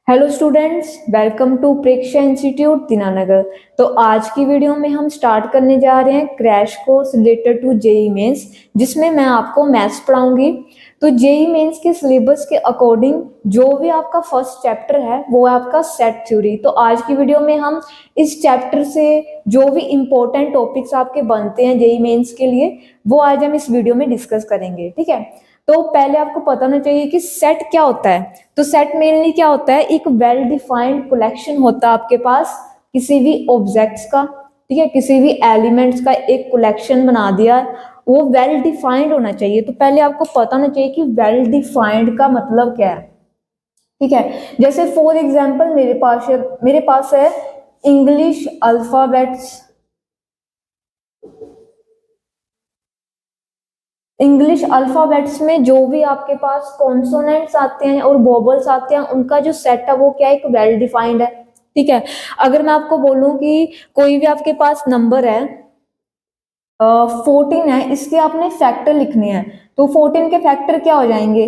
Hello students, welcome to Preksha institute Dinanagar. तो आज की वीडियो में हम स्टार्ट करने जा रहे हैं crash course related to JEE Mains, जिसमें मैं आपको मैथ्स पढ़ाऊंगी। तो जेई मेंस के सिलेबस के अकॉर्डिंग जो भी आपका फर्स्ट चैप्टर है वो है आपका सेट थ्योरी। तो आज की वीडियो में हम इस चैप्टर से जो भी इंपॉर्टेंट टॉपिक्स आपके बनते हैं जेई मेंस के लिए वो आज हम इस वीडियो में डिस्कस करेंगे। ठीक है, तो पहले आपको पता होना चाहिए कि सेट क्या होता है। तो सेट मेनली क्या होता है, एक वेल डिफाइंड कलेक्शन होता है आपके पास किसी भी ऑब्जेक्ट्स का। ठीक है, किसी भी एलिमेंट्स का एक कलेक्शन बना दिया, वो वेल डिफाइंड होना चाहिए। तो पहले आपको पता होना चाहिए कि वेल डिफाइंड का मतलब क्या है। ठीक है, जैसे फॉर एग्जाम्पल मेरे पास है इंग्लिश अल्फाबेट्स। इंग्लिश अल्फाबेट्स में जो भी आपके पास कॉन्सोनेंट्स आते हैं और वोबल्स आते हैं, उनका जो सेट है वो क्या है, एक वेल डिफाइंड है। ठीक है, अगर मैं आपको बोलूं कि कोई भी आपके पास नंबर है 14 है, इसके आपने फैक्टर लिखने हैं, तो 14 के फैक्टर क्या हो जाएंगे,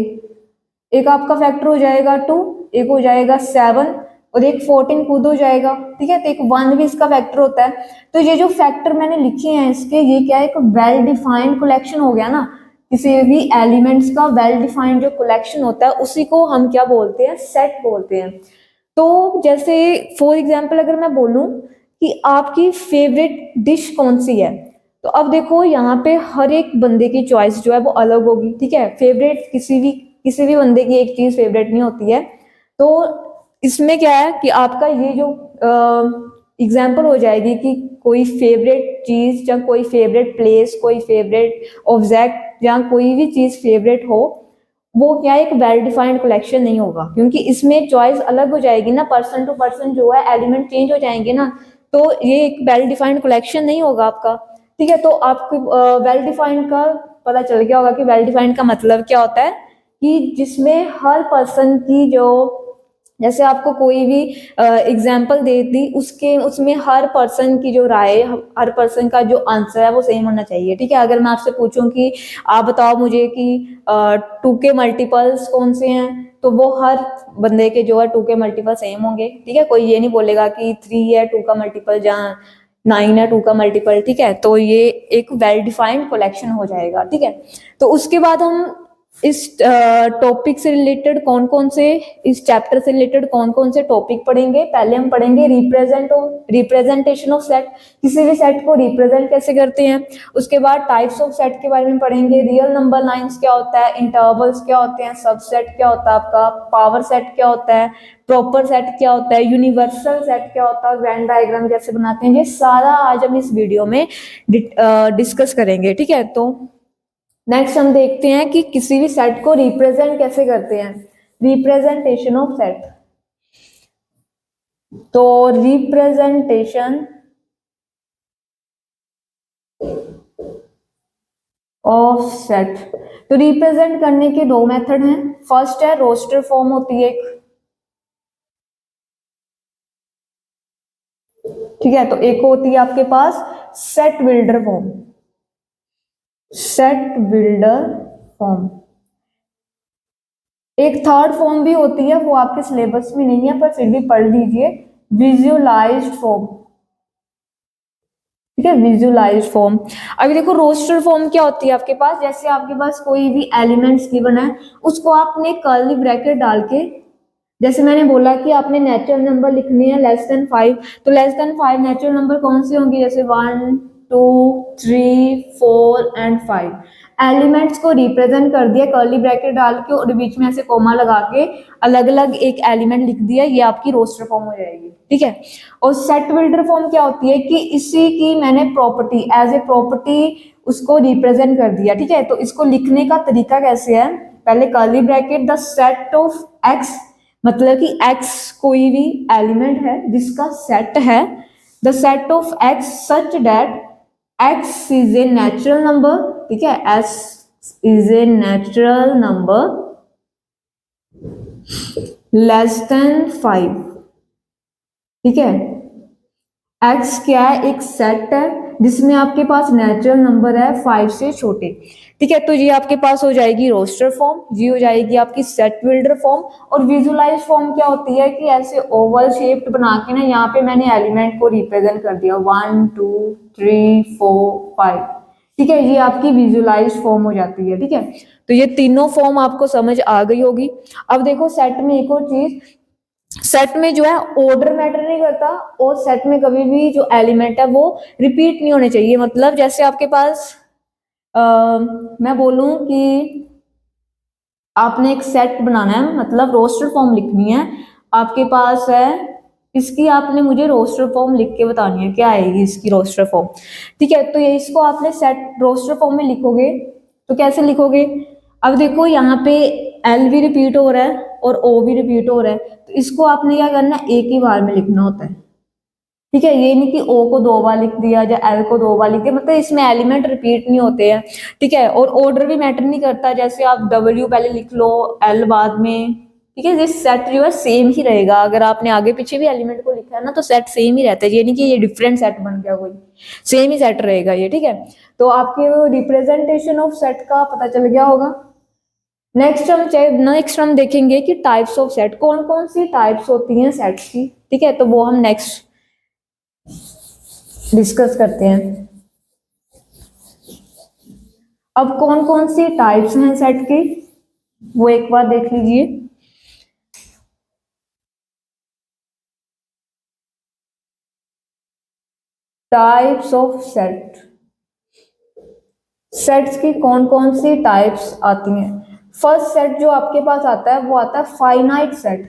एक आपका फैक्टर हो जाएगा 2, एक हो जाएगा 7 और एक 14 खुद हो जाएगा। ठीक है, तो एक 1 भी इसका फैक्टर होता है। तो ये जो फैक्टर मैंने लिखे हैं इसके, ये क्या है, एक वेल डिफाइंड कलेक्शन हो गया ना। किसी भी एलिमेंट्स का वेल डिफाइंड जो कलेक्शन होता है उसी को हम क्या बोलते हैं, सेट बोलते हैं। तो जैसे फॉर एग्जाम्पल अगर मैं बोलूं कि आपकी फेवरेट डिश कौन सी है, तो अब देखो यहाँ पे हर एक बंदे की चॉइस जो है वो अलग होगी। ठीक है, फेवरेट किसी भी बंदे की एक चीज फेवरेट नहीं होती है। तो इसमें क्या है कि आपका ये जो एग्जाम्पल हो जाएगी कि कोई फेवरेट चीज या कोई फेवरेट प्लेस, कोई फेवरेट ऑब्जेक्ट या कोई भी चीज फेवरेट हो, वो क्या एक वेल डिफाइंड कलेक्शन नहीं होगा, क्योंकि इसमें चॉइस अलग हो जाएगी ना, पर्सन टू पर्सन जो है एलिमेंट चेंज हो जाएंगे ना। तो ये एक वेल डिफाइंड कलेक्शन नहीं होगा आपका। ठीक है, तो आपको वेल डिफाइंड का पता चल गया होगा कि वेल डिफाइंड का मतलब क्या होता है, कि जिसमें हर पर्सन की जो, जैसे आपको कोई भी एग्जाम्पल दे दी, उसके उसमें हर पर्सन की जो राय, हर पर्सन का जो आंसर है वो सेम होना चाहिए। ठीक है, अगर मैं आपसे पूछूं कि आप बताओ मुझे कि 2 के मल्टीपल्स कौन से हैं, तो वो हर बंदे के जो है 2 के मल्टीपल सेम होंगे। ठीक है, कोई ये नहीं बोलेगा कि 3 है 2 का मल्टीपल, जहाँ 9 है 2 का मल्टीपल। ठीक है, तो ये एक वेल डिफाइंड कलेक्शन हो जाएगा। ठीक है, तो उसके बाद हम इस टॉपिक से रिलेटेड कौन कौन से, इस चैप्टर से रिलेटेड कौन कौन से टॉपिक पढ़ेंगे। पहले हम पढ़ेंगे रिप्रेजेंटेशन ऑफ सेट, किसी भी सेट को रिप्रेजेंट कैसे करते हैं। उसके बाद टाइप्स ऑफ सेट के बारे में पढ़ेंगे, रियल नंबर लाइंस क्या होता है, इंटरवल्स क्या होते हैं, सबसेट क्या होता है आपका, पावर सेट क्या होता है, प्रॉपर सेट क्या होता है, यूनिवर्सल सेट क्या होता है, वेन डायग्राम कैसे बनाते हैं, ये सारा आज हम इस वीडियो में डिस्कस करेंगे। ठीक है, तो नेक्स्ट हम देखते हैं कि किसी भी सेट को रिप्रेजेंट कैसे करते हैं, रिप्रेजेंटेशन ऑफ सेट। तो रिप्रेजेंटेशन ऑफ सेट, तो रिप्रेजेंट करने के 2 मेथड हैं। फर्स्ट है रोस्टर फॉर्म होती है एक। ठीक है, तो एक होती है आपके पास set builder form, set builder form. एक थर्ड फॉर्म भी होती है, वो आपके सिलेबस में नहीं है पर फिर भी पढ़ लीजिए, विजुअलाइज्ड फॉर्म। ठीक है, विजुअलाइज्ड फॉर्म। अभी देखो रोस्टर फॉर्म क्या होती है आपके पास, जैसे आपके पास कोई भी एलिमेंट्स गिवन है, उसको आपने कर्ली ब्रैकेट डाल के, जैसे मैंने बोला कि आपने नेचुरल नंबर लिखनी है लेस देन 5, तो लेस देन 5 नेचुरल नंबर कौन से होंगे, जैसे 1 2 3 4 एंड 5। एलिमेंट्स को रिप्रेजेंट कर दिया कर्ली ब्रैकेट डाल के और बीच में ऐसे कोमा लगा के अलग अलग एक एलिमेंट लिख दिया, ये आपकी रोस्टर फॉर्म हो जाएगी। ठीक है, और सेट बिल्डर फॉर्म क्या होती है कि इसी की मैंने प्रॉपर्टी एज ए प्रॉपर्टी उसको रिप्रेजेंट कर दिया। ठीक है, तो इसको लिखने का तरीका कैसे है, पहले curly bracket the set of x, मतलब कि x कोई भी एलिमेंट है जिसका सेट है, the set of x such that x is a natural number. ठीक है, x is a natural number less than 5। ठीक है, x क्या है, एक सेट है जिसमें आपके पास नेचुरल नंबर है 5 से छोटे, ठीक है। तो ये आपके पास हो जाएगी रोस्टर फॉर्म, ये हो जाएगी आपकी सेट बिल्डर फॉर्म। और विजुलाइज फॉर्म क्या होती है कि ऐसे ओवल शेप्ड बना के ना यहाँ पे मैंने एलिमेंट को रिप्रेजेंट कर दिया 1 2 3 4 5, ठीक है। ये आपकी विजुलाइज फॉर्म हो जाती है, ठीक है। तो ये तीनों फॉर्म आपको समझ आ गई होगी। अब देखो सेट में एक और चीज, सेट में जो है ऑर्डर मैटर नहीं करता, और सेट में कभी भी जो एलिमेंट है वो रिपीट नहीं होने चाहिए। मतलब जैसे आपके पास मैं बोलूं कि आपने एक सेट बनाना है, मतलब रोस्टर फॉर्म लिखनी है आपके पास है, इसकी आपने मुझे रोस्टर फॉर्म लिख के बतानी है क्या आएगी इसकी रोस्टर फॉर्म, ठीक है। तो ये इसको आपने सेट रोस्टर फॉर्म में लिखोगे तो कैसे लिखोगे, अब देखो यहाँ पे एल भी रिपीट हो रहा है और ओ भी रिपीट हो रहा है, तो इसको आपने क्या करना है, एक ही बार में लिखना होता है, ठीक है। ये नहीं कि ओ को 2 बार लिख दिया या एल को 2 बार लिख दिया, मतलब इसमें एलिमेंट रिपीट नहीं होते हैं, ठीक है। और ऑर्डर भी मैटर नहीं करता, जैसे आप डब्ल्यू पहले लिख लो एल बाद में, ठीक है। ये सेट जो है सेम ही रहेगा, अगर आपने आगे पीछे भी एलिमेंट को लिखा है ना तो सेट सेम ही रहता है, ये नहीं कि ये डिफरेंट सेट बन गया, कोई सेम ही सेट रहेगा ये, ठीक है। तो आपके रिप्रेजेंटेशन ऑफ सेट का पता चल गया होगा। नेक्स्ट हम देखेंगे कि टाइप्स ऑफ सेट, कौन कौन सी टाइप्स होती हैं सेट्स की, ठीक है। तो वो हम नेक्स्ट डिस्कस करते हैं। अब कौन कौन सी टाइप्स हैं सेट की वो एक बार देख लीजिए। टाइप्स ऑफ सेट, सेट्स की कौन कौन सी टाइप्स आती हैं। फर्स्ट सेट जो आपके पास आता है वो आता है फाइनाइट सेट,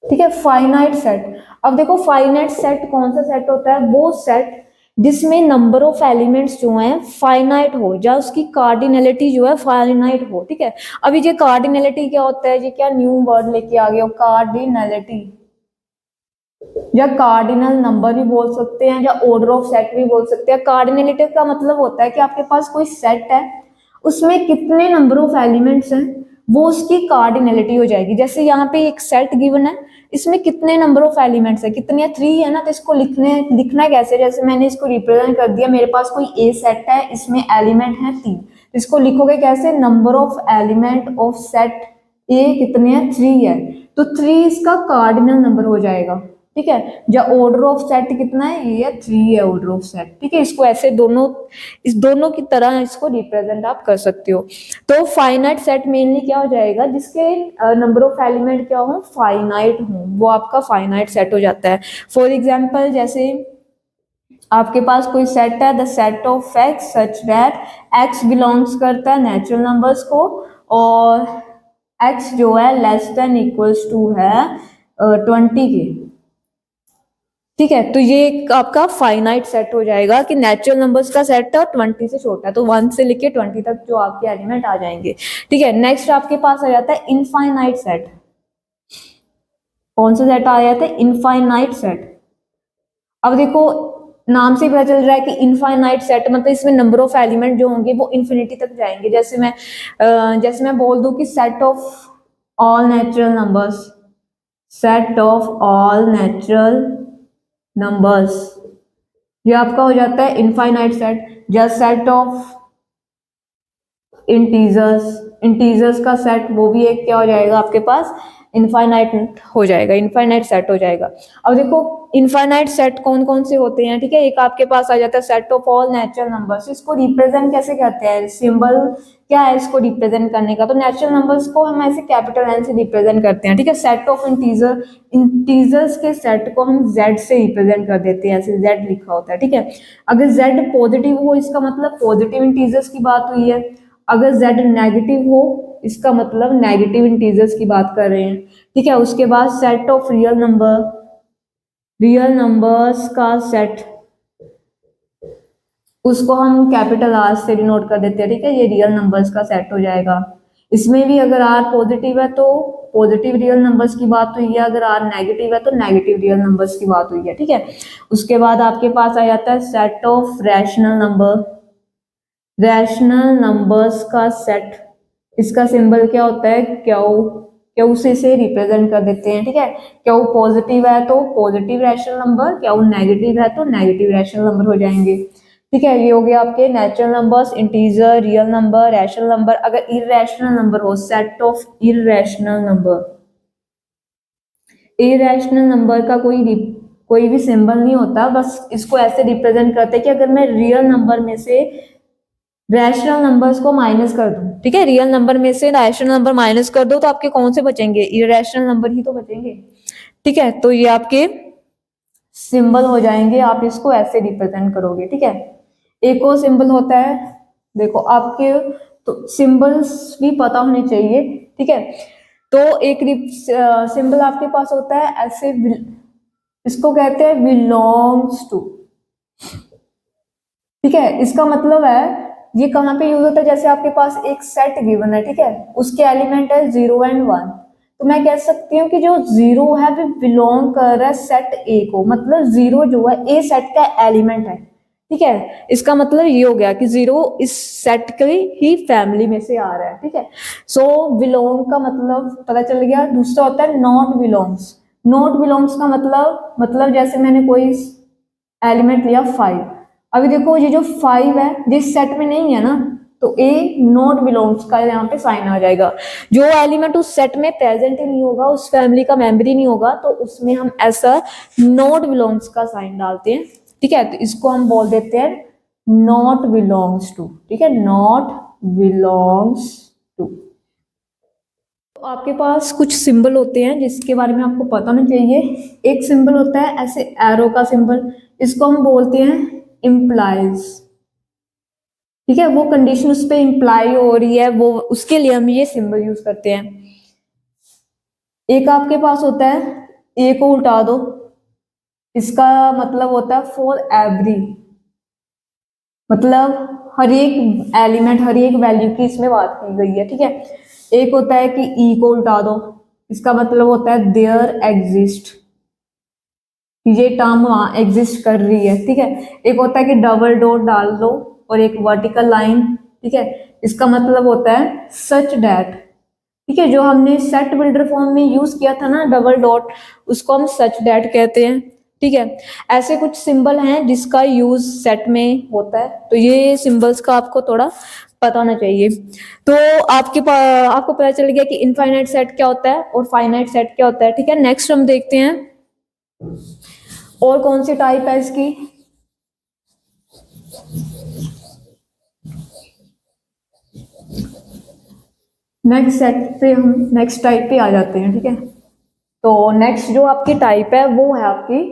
ठीक है, फाइनाइट सेट। अब देखो फाइनाइट सेट कौन सा सेट होता है, वो सेट जिसमें नंबर ऑफ एलिमेंट्स जो हैं फाइनाइट हो, या उसकी कार्डिनलिटी जो है फाइनाइट हो, ठीक है। अभी ये कार्डिनलिटी क्या होता है, ये क्या न्यू वर्ड लेके आ गया हो, कार्डिनलिटी, या कार्डिनल नंबर भी बोल सकते हैं, या ऑर्डर ऑफ सेट भी बोल सकते हैं। कार्डिनलिटी का मतलब होता है कि आपके पास कोई सेट है, उसमें कितने नंबर ऑफ एलिमेंट्स हैं वो उसकी कार्डिनलिटी हो जाएगी। जैसे यहाँ पे एक सेट गिवन है, इसमें कितने नंबर ऑफ एलिमेंट्स है, कितने है, 3 है ना, तो इसको लिखना कैसे, जैसे मैंने इसको रिप्रेजेंट कर दिया, मेरे पास कोई ए सेट है, इसमें एलिमेंट है 3, तो इसको लिखोगे कैसे, number of element of set ए कितने हैं, 3 है, तो 3 इसका कार्डिनल नंबर हो जाएगा, ठीक है। जो ऑर्डर ऑफ सेट कितना है, ये 3 है ऑर्डर ऑफ सेट, ठीक है। इसको ऐसे दोनों, इस दोनों की तरह इसको रिप्रेजेंट आप कर सकते हो। तो फाइनाइट सेट मेनली क्या हो जाएगा, जिसके नंबर ऑफ एलिमेंट क्या हो, फाइनाइट हो, वो आपका फाइनाइट सेट हो जाता है। फॉर एग्जाम्पल जैसे आपके पास कोई सेट है, the set of X such that X belongs करता है नेचुरल नंबर्स को, और एक्स जो है लेस देन इक्वल्स टू है 20 के, ठीक है। तो ये एक आपका फाइनाइट सेट हो जाएगा कि नेचुरल नंबर्स का सेट है और 20 से छोटा है, तो 1 से लेके 20 तक जो आपके एलिमेंट आ जाएंगे, ठीक है। नेक्स्ट आपके पास आ जाता है इनफाइनाइट सेट। कौन सा सेट आ जाता है, इनफाइनाइट सेट। अब देखो नाम से पता चल रहा है कि इनफाइनाइट सेट मतलब इसमें नंबर ऑफ एलिमेंट जो होंगे वो इन्फिनिटी तक जाएंगे। जैसे मैं बोल दूं कि set of all natural numbers, set of all natural numbers, ये आपका हो जाता है इनफाइनाइट सेट। या सेट ऑफ इंटीजर्स, इंटीजर्स का सेट, वो भी एक क्या हो जाएगा आपके पास, इनफाइनाइट हो जाएगा, इनफाइनाइट सेट हो जाएगा। अब देखो इनफाइनाइट सेट कौन कौन से होते हैं, ठीक है। एक आपके पास आ जाता है set of all natural numbers, इसको रिप्रेजेंट कैसे करते हैं, सिंबल क्या है इसको रिप्रेजेंट करने का, तो नेचुरल नंबर्स को हम ऐसे कैपिटल एन से रिप्रेजेंट करते हैं, ठीक है। सेट ऑफ इंटीजर, इंटीजर्स के सेट को हम जेड से रिप्रेजेंट कर देते हैं, ऐसे जेड लिखा होता है, ठीक है। अगर जेड पॉजिटिव हो इसका मतलब पॉजिटिव इंटीजर्स की बात हुई है, अगर z नेगेटिव हो इसका मतलब नेगेटिव इंटीजर्स की बात कर रहे हैं, ठीक है। उसके बाद set of real number, real numbers का सेट, उसको हम कैपिटल आर से डिनोट कर देते हैं, ठीक है। ये रियल नंबर्स का सेट हो जाएगा। इसमें भी अगर आर पॉजिटिव है तो पॉजिटिव रियल नंबर्स की बात हुई है, अगर आर नेगेटिव है तो नेगेटिव रियल नंबर्स की बात हुई है, ठीक है। उसके बाद आपके पास आ जाता है set of rational number, rational numbers का सेट, इसका सिंबल क्या होता है, क्यू, क्यू से रिप्रेजेंट कर देते हैं, ठीक है। क्यू पॉजिटिव है तो positive rational number, Q negative है तो नेगेटिव रैशनल नंबर हो जाएंगे, ठीक है। ये हो गया आपके natural numbers, integer, real number, rational number. अगर इरेशनल नंबर हो, set of irrational number, irrational number का कोई भी सिंबल नहीं होता, बस इसको ऐसे रिप्रेजेंट करते हैं कि अगर मैं रियल नंबर में से रैशनल नंबर्स को माइनस कर दूं, ठीक है, रियल नंबर में से रैशनल नंबर माइनस कर दो तो आपके कौन से बचेंगे, इरेशनल नंबर ही तो बचेंगे, ठीक है। तो ये आपके सिंबल हो जाएंगे, आप इसको ऐसे रिप्रेजेंट करोगे, ठीक है। एक और सिंबल होता है, देखो आपके तो सिंबल्स भी पता होने चाहिए, ठीक है। तो एक सिंबल आपके पास होता है ऐसे, इसको कहते हैं बिलोंग्स टू, ठीक है। इसका मतलब है ये कहाँ पे यूज होता है, जैसे आपके पास एक सेट गिवन है, ठीक है, उसके एलिमेंट है 0 एंड 1, तो मैं कह सकती हूँ कि जो 0 है वो बिलोंग कर रहा है सेट ए को, मतलब 0 जो है ए सेट का एलिमेंट है, ठीक है। इसका मतलब ये हो गया कि 0 इस सेट की ही फैमिली में से आ रहा है, ठीक है। सो बिलोंग का मतलब पता चल गया। दूसरा होता है नॉट बिलोंग्स। नॉट बिलोंग्स का मतलब जैसे मैंने कोई एलिमेंट लिया 5, अभी देखो ये जो 5 है जिस सेट में नहीं है ना, तो ए नॉट बिलोंग्स का यहाँ पे साइन आ जाएगा। जो एलिमेंट उस सेट में प्रेजेंट ही नहीं होगा, उस फैमिली का मेंबर ही नहीं होगा, तो उसमें हम ऐसा नॉट बिलोंग्स का साइन डालते हैं, ठीक है। तो इसको हम बोल देते हैं नॉट बिलोंग्स टू, ठीक है, नॉट बिलोंग्स टू। तो आपके पास कुछ सिंबल होते हैं जिसके बारे में आपको पता होना चाहिए। एक सिंबल होता है ऐसे एरो का सिंबल, इसको हम बोलते हैं इम्प्लाइज, ठीक है। वो कंडीशन उस पर इम्प्लाई हो रही है, वो उसके लिए हम ये सिंबल यूज करते हैं। एक आपके पास होता है, ए को उल्टा दो, इसका मतलब होता है फॉर एवरी, मतलब हर एक एलिमेंट, हर एक वैल्यू की इसमें बात की गई है, ठीक है। एक होता है कि ई को उल्टा दो, इसका मतलब होता है देयर एग्जिस्ट, ये टर्म वहां एग्जिस्ट कर रही है, ठीक है। एक होता है कि डबल डॉट डाल दो और एक वर्टिकल लाइन, ठीक है, इसका मतलब होता है सच डैट, ठीक है। जो हमने सेट बिल्डर फॉर्म में यूज किया था ना डबल डॉट, उसको हम सच डैट कहते हैं, ठीक है। ऐसे कुछ सिंबल हैं जिसका यूज सेट में होता है, तो ये सिंबल्स का आपको थोड़ा पता होना चाहिए। तो आपको पता चल गया कि इनफाइनाइट सेट क्या होता है और फाइनाइट सेट क्या होता है, ठीक है। नेक्स्ट हम देखते हैं और कौन सी टाइप है इसकी। नेक्स्ट टाइप पे आ जाते हैं, ठीक है। तो नेक्स्ट जो आपकी टाइप है वो है आपकी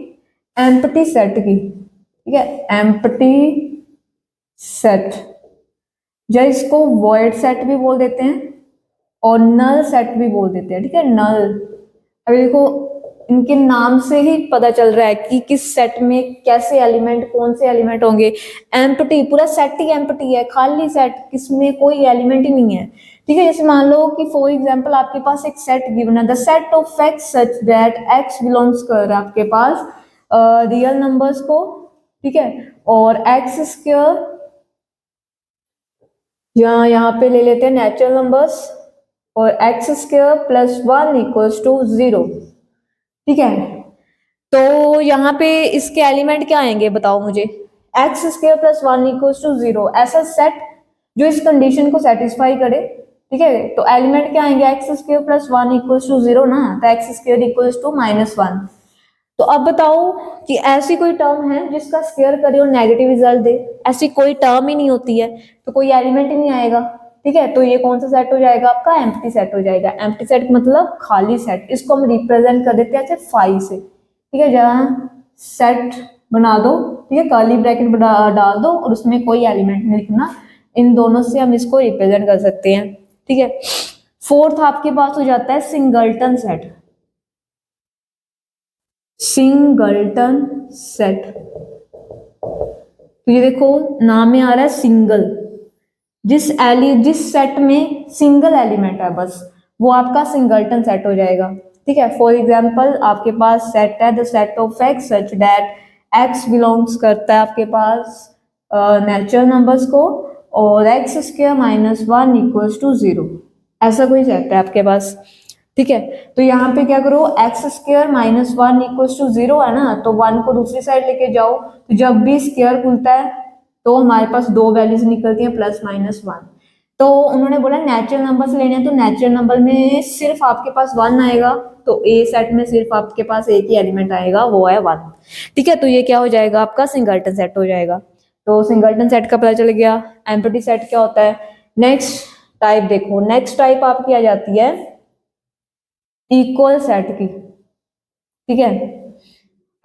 एम्प्टी सेट की, ठीक है, एम्प्टी सेट, या इसको वॉइड सेट भी बोल देते हैं और नल सेट भी बोल देते हैं, ठीक है, नल। अभी देखो इनके नाम से ही पता चल रहा है कि किस सेट में कैसे एलिमेंट, कौन से एलिमेंट होंगे। एम्प्टी, पूरा सेट ही एम्प्टी है, खाली सेट, किसमें कोई एलिमेंट ही नहीं है, ठीक है। जैसे मान लो कि फॉर एग्जांपल आपके पास एक सेट गिवन है, the set of X such that X belongs कर आपके पास रियल नंबर्स को, ठीक है, और एक्स स्क्वायर, यहाँ पे ले लेते हैं नेचुरल नंबर्स, और x square plus 1 equals to 0, ठीक है। तो यहाँ पे इसके एलिमेंट क्या आएंगे बताओ मुझे, x square plus 1 equals to 0, ऐसा सेट जो इस कंडीशन को सेटिस्फाई करे, ठीक है। तो एलिमेंट क्या आएंगे, x square plus 1 equals to 0 ना, तो एक्स स्क्वायर इक्वल्स टू -1। तो अब बताओ कि ऐसी कोई टर्म है जिसका स्क्वायर करे और नेगेटिव रिजल्ट दे, ऐसी कोई टर्म ही नहीं होती है, तो कोई एलिमेंट ही नहीं आएगा, ठीक है। तो ये कौन सा सेट हो जाएगा आपका, एम्प्टी सेट हो जाएगा। एम्प्टी सेट मतलब खाली सेट, इसको हम रिप्रेजेंट कर देते हैं ऐसे 5 से, ठीक है। जहाँ सेट बना दो, ठीक है, कर्ली ब्रैकेट डाल दो और उसमें कोई एलिमेंट नहीं लिखना, इन दोनों से हम इसको रिप्रेजेंट कर सकते हैं, ठीक है। फोर्थ आपके पास हो जाता है सिंगलटन सेट, सिंगलटन सेट। तो ये देखो नाम में आ रहा है सिंगल, जिस सेट में सिंगल एलिमेंट है बस, वो आपका सिंगलटन सेट हो जाएगा, ठीक है। फॉर एग्जांपल आपके पास सेट है the set of X such that X belongs करता है आपके पास नेचुरल नंबर्स को, और एक्स स्क्वायर -1 इक्वल्स टू 0, ऐसा कोई सेट है आपके पास। ठीक है। तो यहाँ पे क्या करो, x square minus one equals to 0 है ना, तो 1 को दूसरी साइड लेके जाओ, तो जब भी स्क्वायर खुलता है तो हमारे पास दो वैल्यूज निकलती हैं, प्लस माइनस वन। तो उन्होंने बोला नेचुरल नंबर्स लेने हैं, तो नेचुरल नंबर में सिर्फ आपके पास वन आएगा, तो ए सेट में सिर्फ आपके पास एक ही एलिमेंट आएगा, वो है वन। ठीक है, तो ये क्या हो जाएगा, आपका सिंगलटन सेट हो जाएगा। तो सिंगलटन सेट का पता चल गया। एम्प्टी सेट क्या होता है। नेक्स्ट टाइप देखो, नेक्स्ट टाइप आपकी आ जाती है इक्वल सेट की। ठीक है,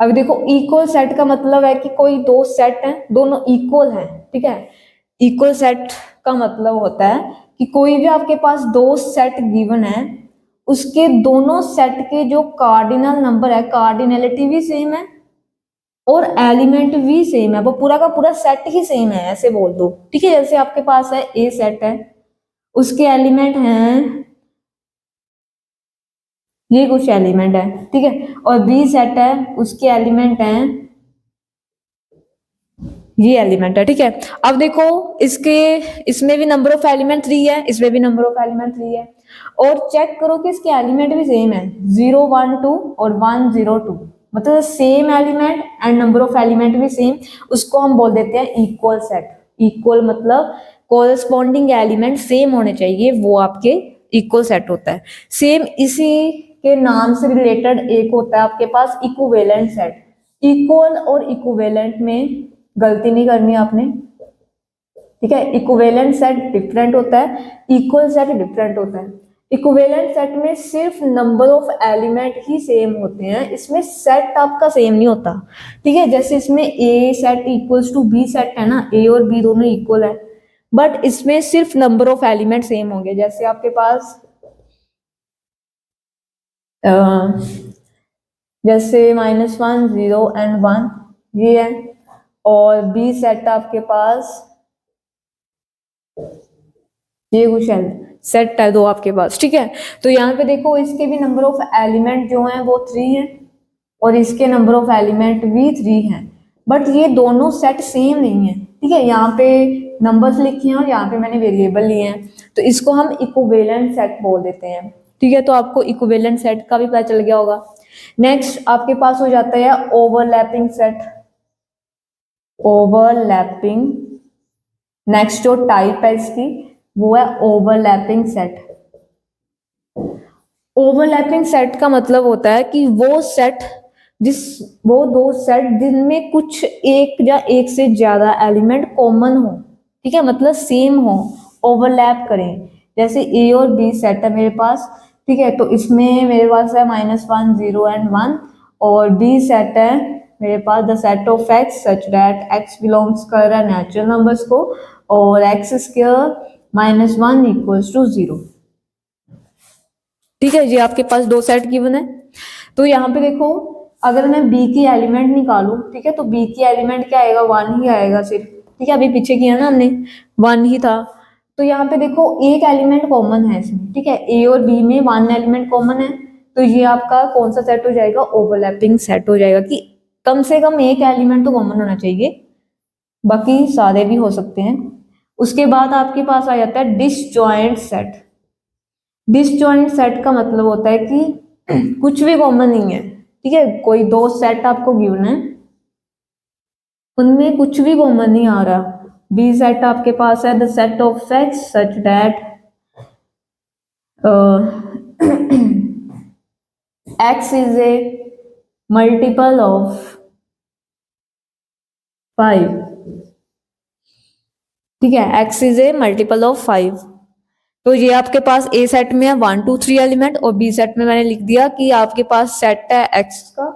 अब देखो इक्वल सेट का मतलब है कि कोई दो सेट हैं, दोनों इक्वल हैं। ठीक है, इक्वल सेट का मतलब होता है कि कोई भी आपके पास दो सेट गिवन है, उसके दोनों सेट के जो कार्डिनल नंबर है, कार्डिनलिटी भी सेम है और एलिमेंट भी सेम है, वो पूरा का पूरा सेट ही सेम है, ऐसे बोल दो। ठीक है, जैसे आपके पास है ए सेट है, उसके एलिमेंट हैं, ये कुछ एलिमेंट है। ठीक है, और बी सेट है, उसके एलिमेंट हैं, ये एलिमेंट है। ठीक है, अब देखो इसके, इसमें भी नंबर ऑफ एलिमेंट 3 है, इसमें भी नंबर ऑफ एलिमेंट 3 है, और चेक करो कि इसके एलिमेंट भी सेम है, 0 1 2 और 1 0 2, मतलब same element and number of element भी सेम, उसको हम बोल देते हैं इक्वल सेट। इक्वल मतलब कोरस्पॉन्डिंग एलिमेंट सेम होने चाहिए, वो आपके इक्वल सेट होता है। सेम इसी के नाम से रिलेटेड एक होता है आपके पास इक्विवेलेंट सेट। इक्वल और इक्विवेलेंट में गलती नहीं करनी आपने। ठीक है, इक्विवेलेंट सेट डिफरेंट होता है, इक्वल सेट डिफरेंट होता है। इक्विवेलेंट सेट में सिर्फ number of element he same होते हैं, इसमें सेट आपका सेम नहीं होता। ठीक है, जैसे इसमें A set equals to B set है ना, ए और बी दोनों इक्वल है, बट इसमें सिर्फ नंबर ऑफ एलिमेंट सेम होंगे। जैसे आपके पास जैसे -1 0 एंड 1 ये है, और बी सेट आपके पास ये कुछ है, सेट है दो आपके पास। ठीक है, तो यहाँ पे देखो इसके भी नंबर ऑफ एलिमेंट जो हैं वो 3 हैं, और इसके नंबर ऑफ एलिमेंट भी 3 हैं, बट ये दोनों सेट सेम नहीं है। ठीक है, यहाँ पे नंबर्स लिखे हैं और यहाँ पे मैंने वेरिएबल लिए हैं, तो इसको हम इक्विवेलेंट सेट बोल देते हैं। ठीक है, तो आपको इक्विवेलेंट सेट का भी पता चल गया होगा। नेक्स्ट आपके पास हो जाता है ओवरलैपिंग सेट। ओवरलैपिंग, नेक्स्ट जो टाइप है इसकी वो है ओवरलैपिंग सेट। ओवरलैपिंग सेट का मतलब होता है कि वो दो सेट जिनमें कुछ एक या एक से ज्यादा एलिमेंट कॉमन हो। ठीक है, मतलब सेम हो, ओवरलैप करें। जैसे ए और बी सेट है मेरे पास। ठीक है, तो इसमें मेरे पास है -1 0 एंड 1, और बी सेट है मेरे पास the set of X such that X belongs कर रहा है नेचुरल नंबर्स को, और एक्स स्क्वायर -1 इक्वल्स टू 0। ठीक है, ये आपके पास दो सेट गिवन है। तो यहाँ पे देखो अगर मैं बी की एलिमेंट निकालूं, ठीक है, तो बी की एलिमेंट क्या आएगा, 1 ही आएगा सिर्फ। ठीक है, अभी पीछे किया ना हमने, 1 ही था। तो यहाँ पे देखो एक एलिमेंट कॉमन है इसमें। ठीक है, ए और बी में 1 एलिमेंट कॉमन है, तो ये आपका कौन सा सेट हो जाएगा, ओवरलैपिंग सेट हो जाएगा, कि कम से कम एक एलिमेंट तो कॉमन होना चाहिए, बाकी सारे भी हो सकते हैं। उसके बाद आपके पास आ जाता है डिसजॉइंट सेट। डिसजॉइंट सेट का मतलब होता है कि कुछ भी कॉमन नहीं है। ठीक है, कोई दो सेट आपको गिवन है, उनमें कुछ भी कॉमन नहीं आ रहा। बी सेट आपके पास है the set of X such that x is a multiple of 5। ठीक है, x is a multiple of 5। तो ये आपके पास ए सेट में है 1 2 3 एलिमेंट, और बी सेट में मैंने लिख दिया कि आपके पास सेट है एक्स का,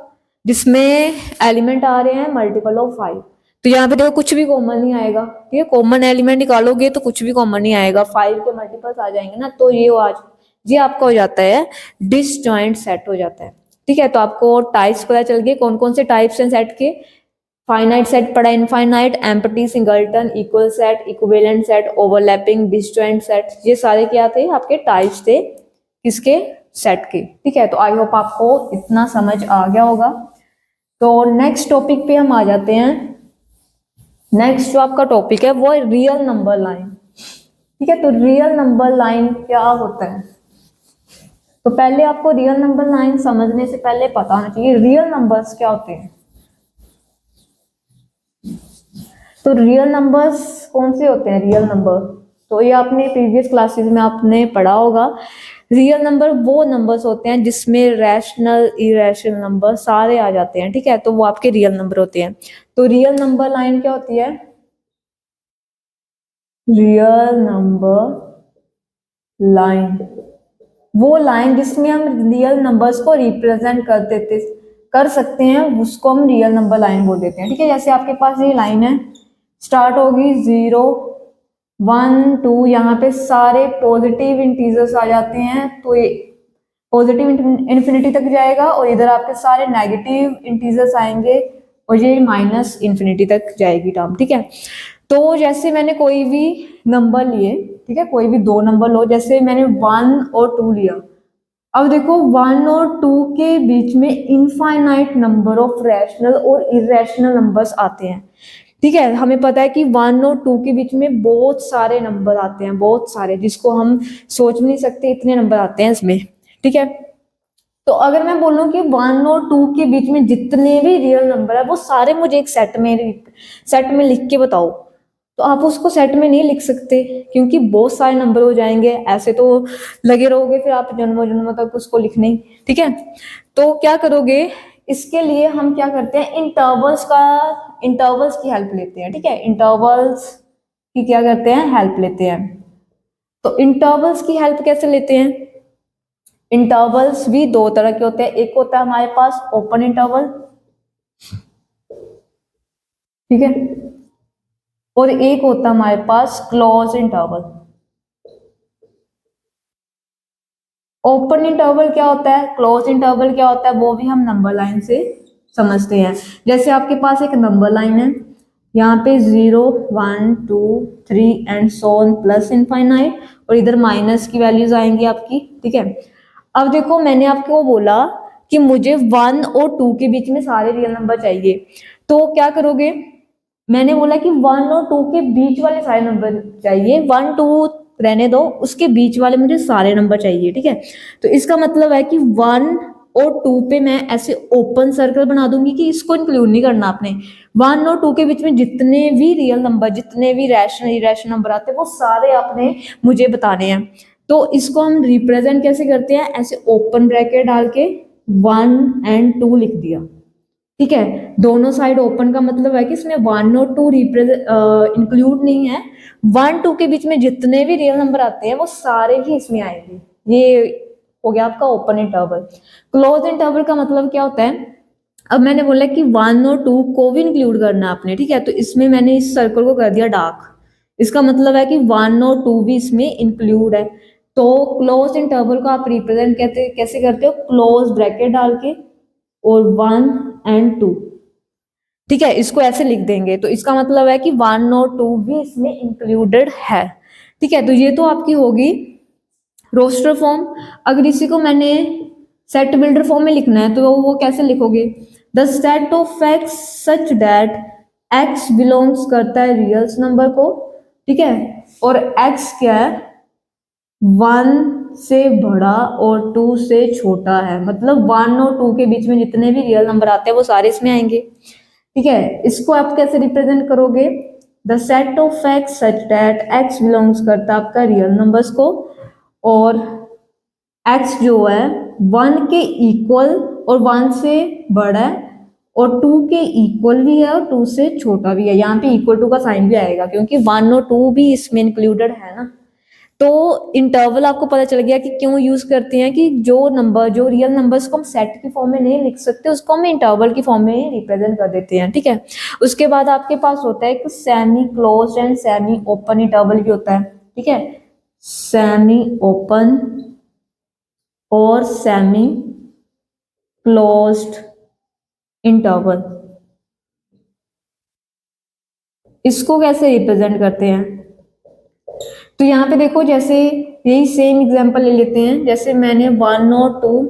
जिसमें एलिमेंट आ रहे हैं मल्टीपल ऑफ 5। तो यहाँ पे देखो कुछ भी कॉमन नहीं आएगा। ठीक है, कॉमन एलिमेंट निकालोगे तो कुछ भी कॉमन नहीं आएगा, 5 के मल्टीपल्स आ जाएंगे ना, तो ये आपका हो जाता है डिसजॉइंट सेट हो जाता है। ठीक है, तो आपको टाइप्स पता चल गए, कौन कौन से टाइप्स हैं सेट के। फाइनाइट सेट पढ़ा, infinite, empty, singleton, equal set, equivalent set, overlapping, disjoint set, ये सारे क्या थे, आपके टाइप्स थे किसके, सेट के। ठीक है, तो आई होप आपको इतना समझ आ गया होगा। तो नेक्स्ट टॉपिक पे हम आ जाते हैं। नेक्स्ट जो आपका टॉपिक है वो है रियल नंबर लाइन। ठीक है, तो रियल नंबर लाइन क्या होता है। तो पहले आपको रियल नंबर लाइन समझने से पहले पता होना चाहिए रियल नंबर्स क्या होते हैं। तो रियल नंबर्स कौन से होते हैं रियल नंबर? तो ये आपने प्रीवियस क्लासेस में आपने पढ़ा होगा। रियल नंबर वो नंबर्स होते हैं जिसमें रैशनल इरेशनल नंबर सारे आ जाते हैं, ठीक है, तो वो आपके रियल नंबर होते हैं। तो रियल नंबर लाइन क्या होती है? रियल नंबर लाइन वो लाइन जिसमें हम रियल नंबर्स को रिप्रेजेंट कर देते कर सकते हैं, उसको हम रियल नंबर लाइन बोल देते हैं, ठीक है। जैसे आपके पास ये लाइन है, स्टार्ट होगी 0 1 2, यहाँ पे सारे पॉजिटिव इंटीजर्स आ जाते हैं, तो ये पॉजिटिव इन्फिनिटी तक जाएगा, और इधर आपके सारे नेगेटिव इंटीजर्स आएंगे, और ये माइनस इन्फिनिटी तक जाएगी टर्म, ठीक है। तो जैसे मैंने कोई भी नंबर लिए, ठीक है, कोई भी दो नंबर लो, जैसे मैंने 1 और 2 लिया। अब देखो 1 और 2 के बीच में इनफाइनाइट नंबर ऑफ रैशनल और इरेशनल नंबर्स आते हैं, ठीक है। हमें पता है कि 1 और 2 के बीच में बहुत सारे नंबर आते हैं, बहुत सारे, जिसको हम सोच भी नहीं सकते, इतने नंबर आते हैं इसमें, ठीक है। तो अगर मैं बोलूं कि 1 और 2 के बीच में जितने भी रियल नंबर है वो सारे मुझे एक सेट में लिख के बताओ, तो आप उसको सेट में नहीं लिख सकते, क्योंकि बहुत सारे नंबर हो जाएंगे, ऐसे तो लगे रहोगे फिर आप जन्मों जन्मों तक उसको लिखने ही, ठीक है। तो क्या करोगे, इसके लिए हम क्या करते हैं, इंटरवल्स की हेल्प लेते हैं, ठीक है। इंटरवल्स की क्या करते हैं, हेल्प लेते हैं। तो इंटरवल्स की हेल्प कैसे लेते हैं? इंटरवल्स भी दो तरह के होते हैं, एक होता है हमारे पास ओपन इंटरवल, ठीक है, और एक होता है हमारे पास क्लोज इंटरवल। ओपन इंटरवल क्या होता है, क्लोज इंटरवल क्या होता है, वो भी हम नंबर लाइन से समझते हैं। जैसे आपके पास एक नंबर लाइन है, यहाँ पे 0 1 2 3 and so on plus infinite, और इधर माइनस की वैल्यूज आएंगी आपकी, ठीक है। अब देखो मैंने आपको बोला कि मुझे 1 और 2 के बीच में सारे रियल नंबर चाहिए, तो क्या करोगे, मैंने बोला कि 1 और 2 के बीच वाले सारे नंबर चाहिए, 1 2 रहने दो, उसके बीच वाले मुझे सारे नंबर चाहिए, ठीक है। तो इसका मतलब है कि 1 और 2 पे मैं ऐसे ओपन सर्कल बना दूंगी कि इसको इंक्लूड नहीं करना आपने। 1 और 2 के बीच में जितने भी रियल नंबर, जितने भी रैशनल इरेशनल नंबर आते हैं, वो सारे आपने मुझे बताने हैं। तो इसको हम रिप्रेजेंट कैसे करते हैं, ऐसे ओपन ब्रैकेट डाल के 1 एंड 2 लिख दिया, ठीक है। दोनों साइड ओपन का मतलब है कि इसमें 1 और 2 इंक्लूड नहीं है, 1 2 के बीच में जितने भी रियल नंबर आते हैं वो सारे ही इसमें आएंगे। ये हो गया आपका ओपन इंटरवल। क्लोज इंटरवल का मतलब क्या होता है, अब मैंने बोला कि 1 और 2 को भी इंक्लूड करना आपने, ठीक है, तो इसमें मैंने इस सर्कल को कर दिया डार्क, इसका मतलब है कि 1 और 2 भी इसमें इंक्लूड है। तो क्लोज इंटरवल को आप रिप्रेजेंट कैसे करते हो, क्लोज ब्रैकेट डाल के और 1 एंड 2, ठीक है, इसको ऐसे लिख देंगे, तो इसका मतलब है कि 1 और 2 भी इसमें इंक्लूडेड है, ठीक है। तो ये तो आपकी होगी रोस्टर फॉर्म। अगर इसी को मैंने सेट बिल्डर फॉर्म में लिखना है तो वो कैसे लिखोगे, the set of X such that X belongs करता है रियल्स नंबर को, ठीक है, और एक्स क्या है, 1 से बड़ा और 2 से छोटा है, मतलब 1 और 2 के बीच में जितने भी रियल नंबर आते हैं वो सारे इसमें आएंगे, ठीक है। इसको आप कैसे रिप्रेजेंट करोगे, the set of X such that X belongs करता है आपका रियल नंबर्स को, और एक्स जो है 1 के इक्वल और 1 से बड़ा है, और 2 के इक्वल भी है और 2 से छोटा भी है, यहाँ पे इक्वल टू का साइन भी आएगा क्योंकि 1 और 2 भी इसमें इंक्लूडेड है ना। तो इंटरवल आपको पता चल गया कि क्यों यूज करते हैं, कि जो रियल नंबर्स को हम सेट की फॉर्म में नहीं लिख सकते उसको हम इंटरवल की फॉर्म में ही रिप्रेजेंट कर देते हैं, ठीक है। उसके बाद आपके पास होता है एक semi closed end semi open interval भी होता है, ठीक है, सेमी ओपन और सेमी क्लोज्ड इंटरवल। इसको कैसे रिप्रेजेंट करते हैं, तो यहाँ पे देखो जैसे यही सेम एग्जांपल ले लेते हैं, जैसे मैंने 1 और 2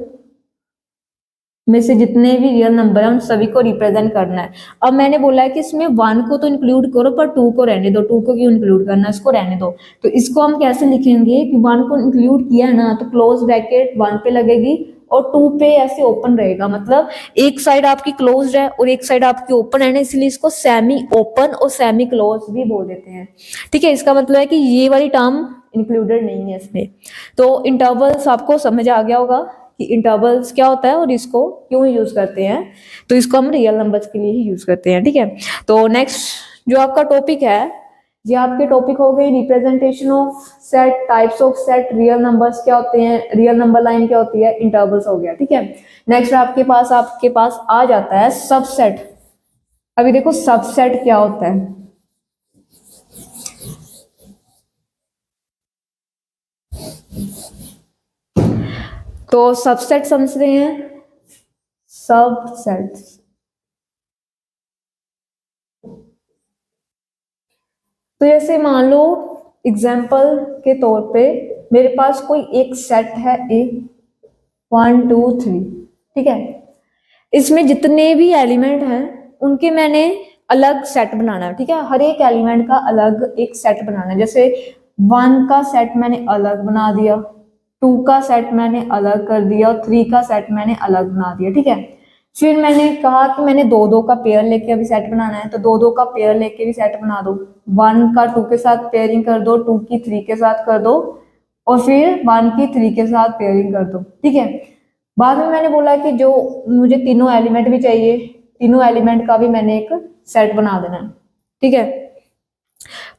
में से जितने भी रियल नंबर हैं उन सभी को रिप्रेजेंट करना है। अब मैंने बोला है कि इसमें 1 को तो इंक्लूड करो पर 2 को रहने दो, 2 को क्यों इंक्लूड करना है, इसको रहने दो। तो इसको हम कैसे लिखेंगे कि 1 को इंक्लूड किया है ना तो क्लोज ब्रैकेट 1 पे लगेगी और 2 पे ऐसे ओपन रहेगा, मतलब एक साइड आपकी क्लोज्ड है और एक साइड आपकी ओपन है ना, इसलिए इसको सेमी ओपन और सेमी क्लोज भी बोल देते हैं। ठीक है, इसका मतलब है कि ये वाली टर्म इंक्लूडेड नहीं है इसमें। तो इंटरवल्स आपको समझ आ गया होगा कि इंटरवल्स क्या होता है और इसको क्यों यूज करते हैं। तो इसको हम रियल नंबर्स के लिए ही यूज करते हैं। ठीक है, तो नेक्स्ट जो आपका टॉपिक है, ये आपके टॉपिक हो गए representation of set, types of set, real numbers क्या होते हैं, रियल नंबर लाइन क्या होती है, इंटरवल्स हो गया। ठीक है, नेक्स्ट आपके पास आ जाता है सबसेट। अभी देखो सबसेट क्या होता है। तो सबसेट समझ रहे हैं, सबसेट। तो जैसे मान लो एग्जाम्पल के तौर पे मेरे पास कोई एक सेट है ए 1 2 3, ठीक है, इसमें जितने भी एलिमेंट हैं उनके मैंने अलग सेट बनाना है। ठीक है, हर एक एलिमेंट का अलग एक सेट बनाना है। जैसे 1 का सेट मैंने अलग बना दिया, 2 का सेट मैंने अलग कर दिया और 3 का सेट मैंने अलग बना दिया। ठीक है, फिर मैंने कहा कि मैंने 2 2 का पेयर लेके अभी सेट बनाना है, तो 2 2 का पेयर लेके भी सेट बना दो। 1 का 2 के साथ पेयरिंग कर दो, 2 की 3 के साथ कर दो और फिर 1 की 3 के साथ पेयरिंग कर दो। ठीक है, बाद में मैंने बोला कि जो मुझे तीनों एलिमेंट भी चाहिए, तीनों एलिमेंट का भी मैंने एक सेट बना देना है। ठीक है,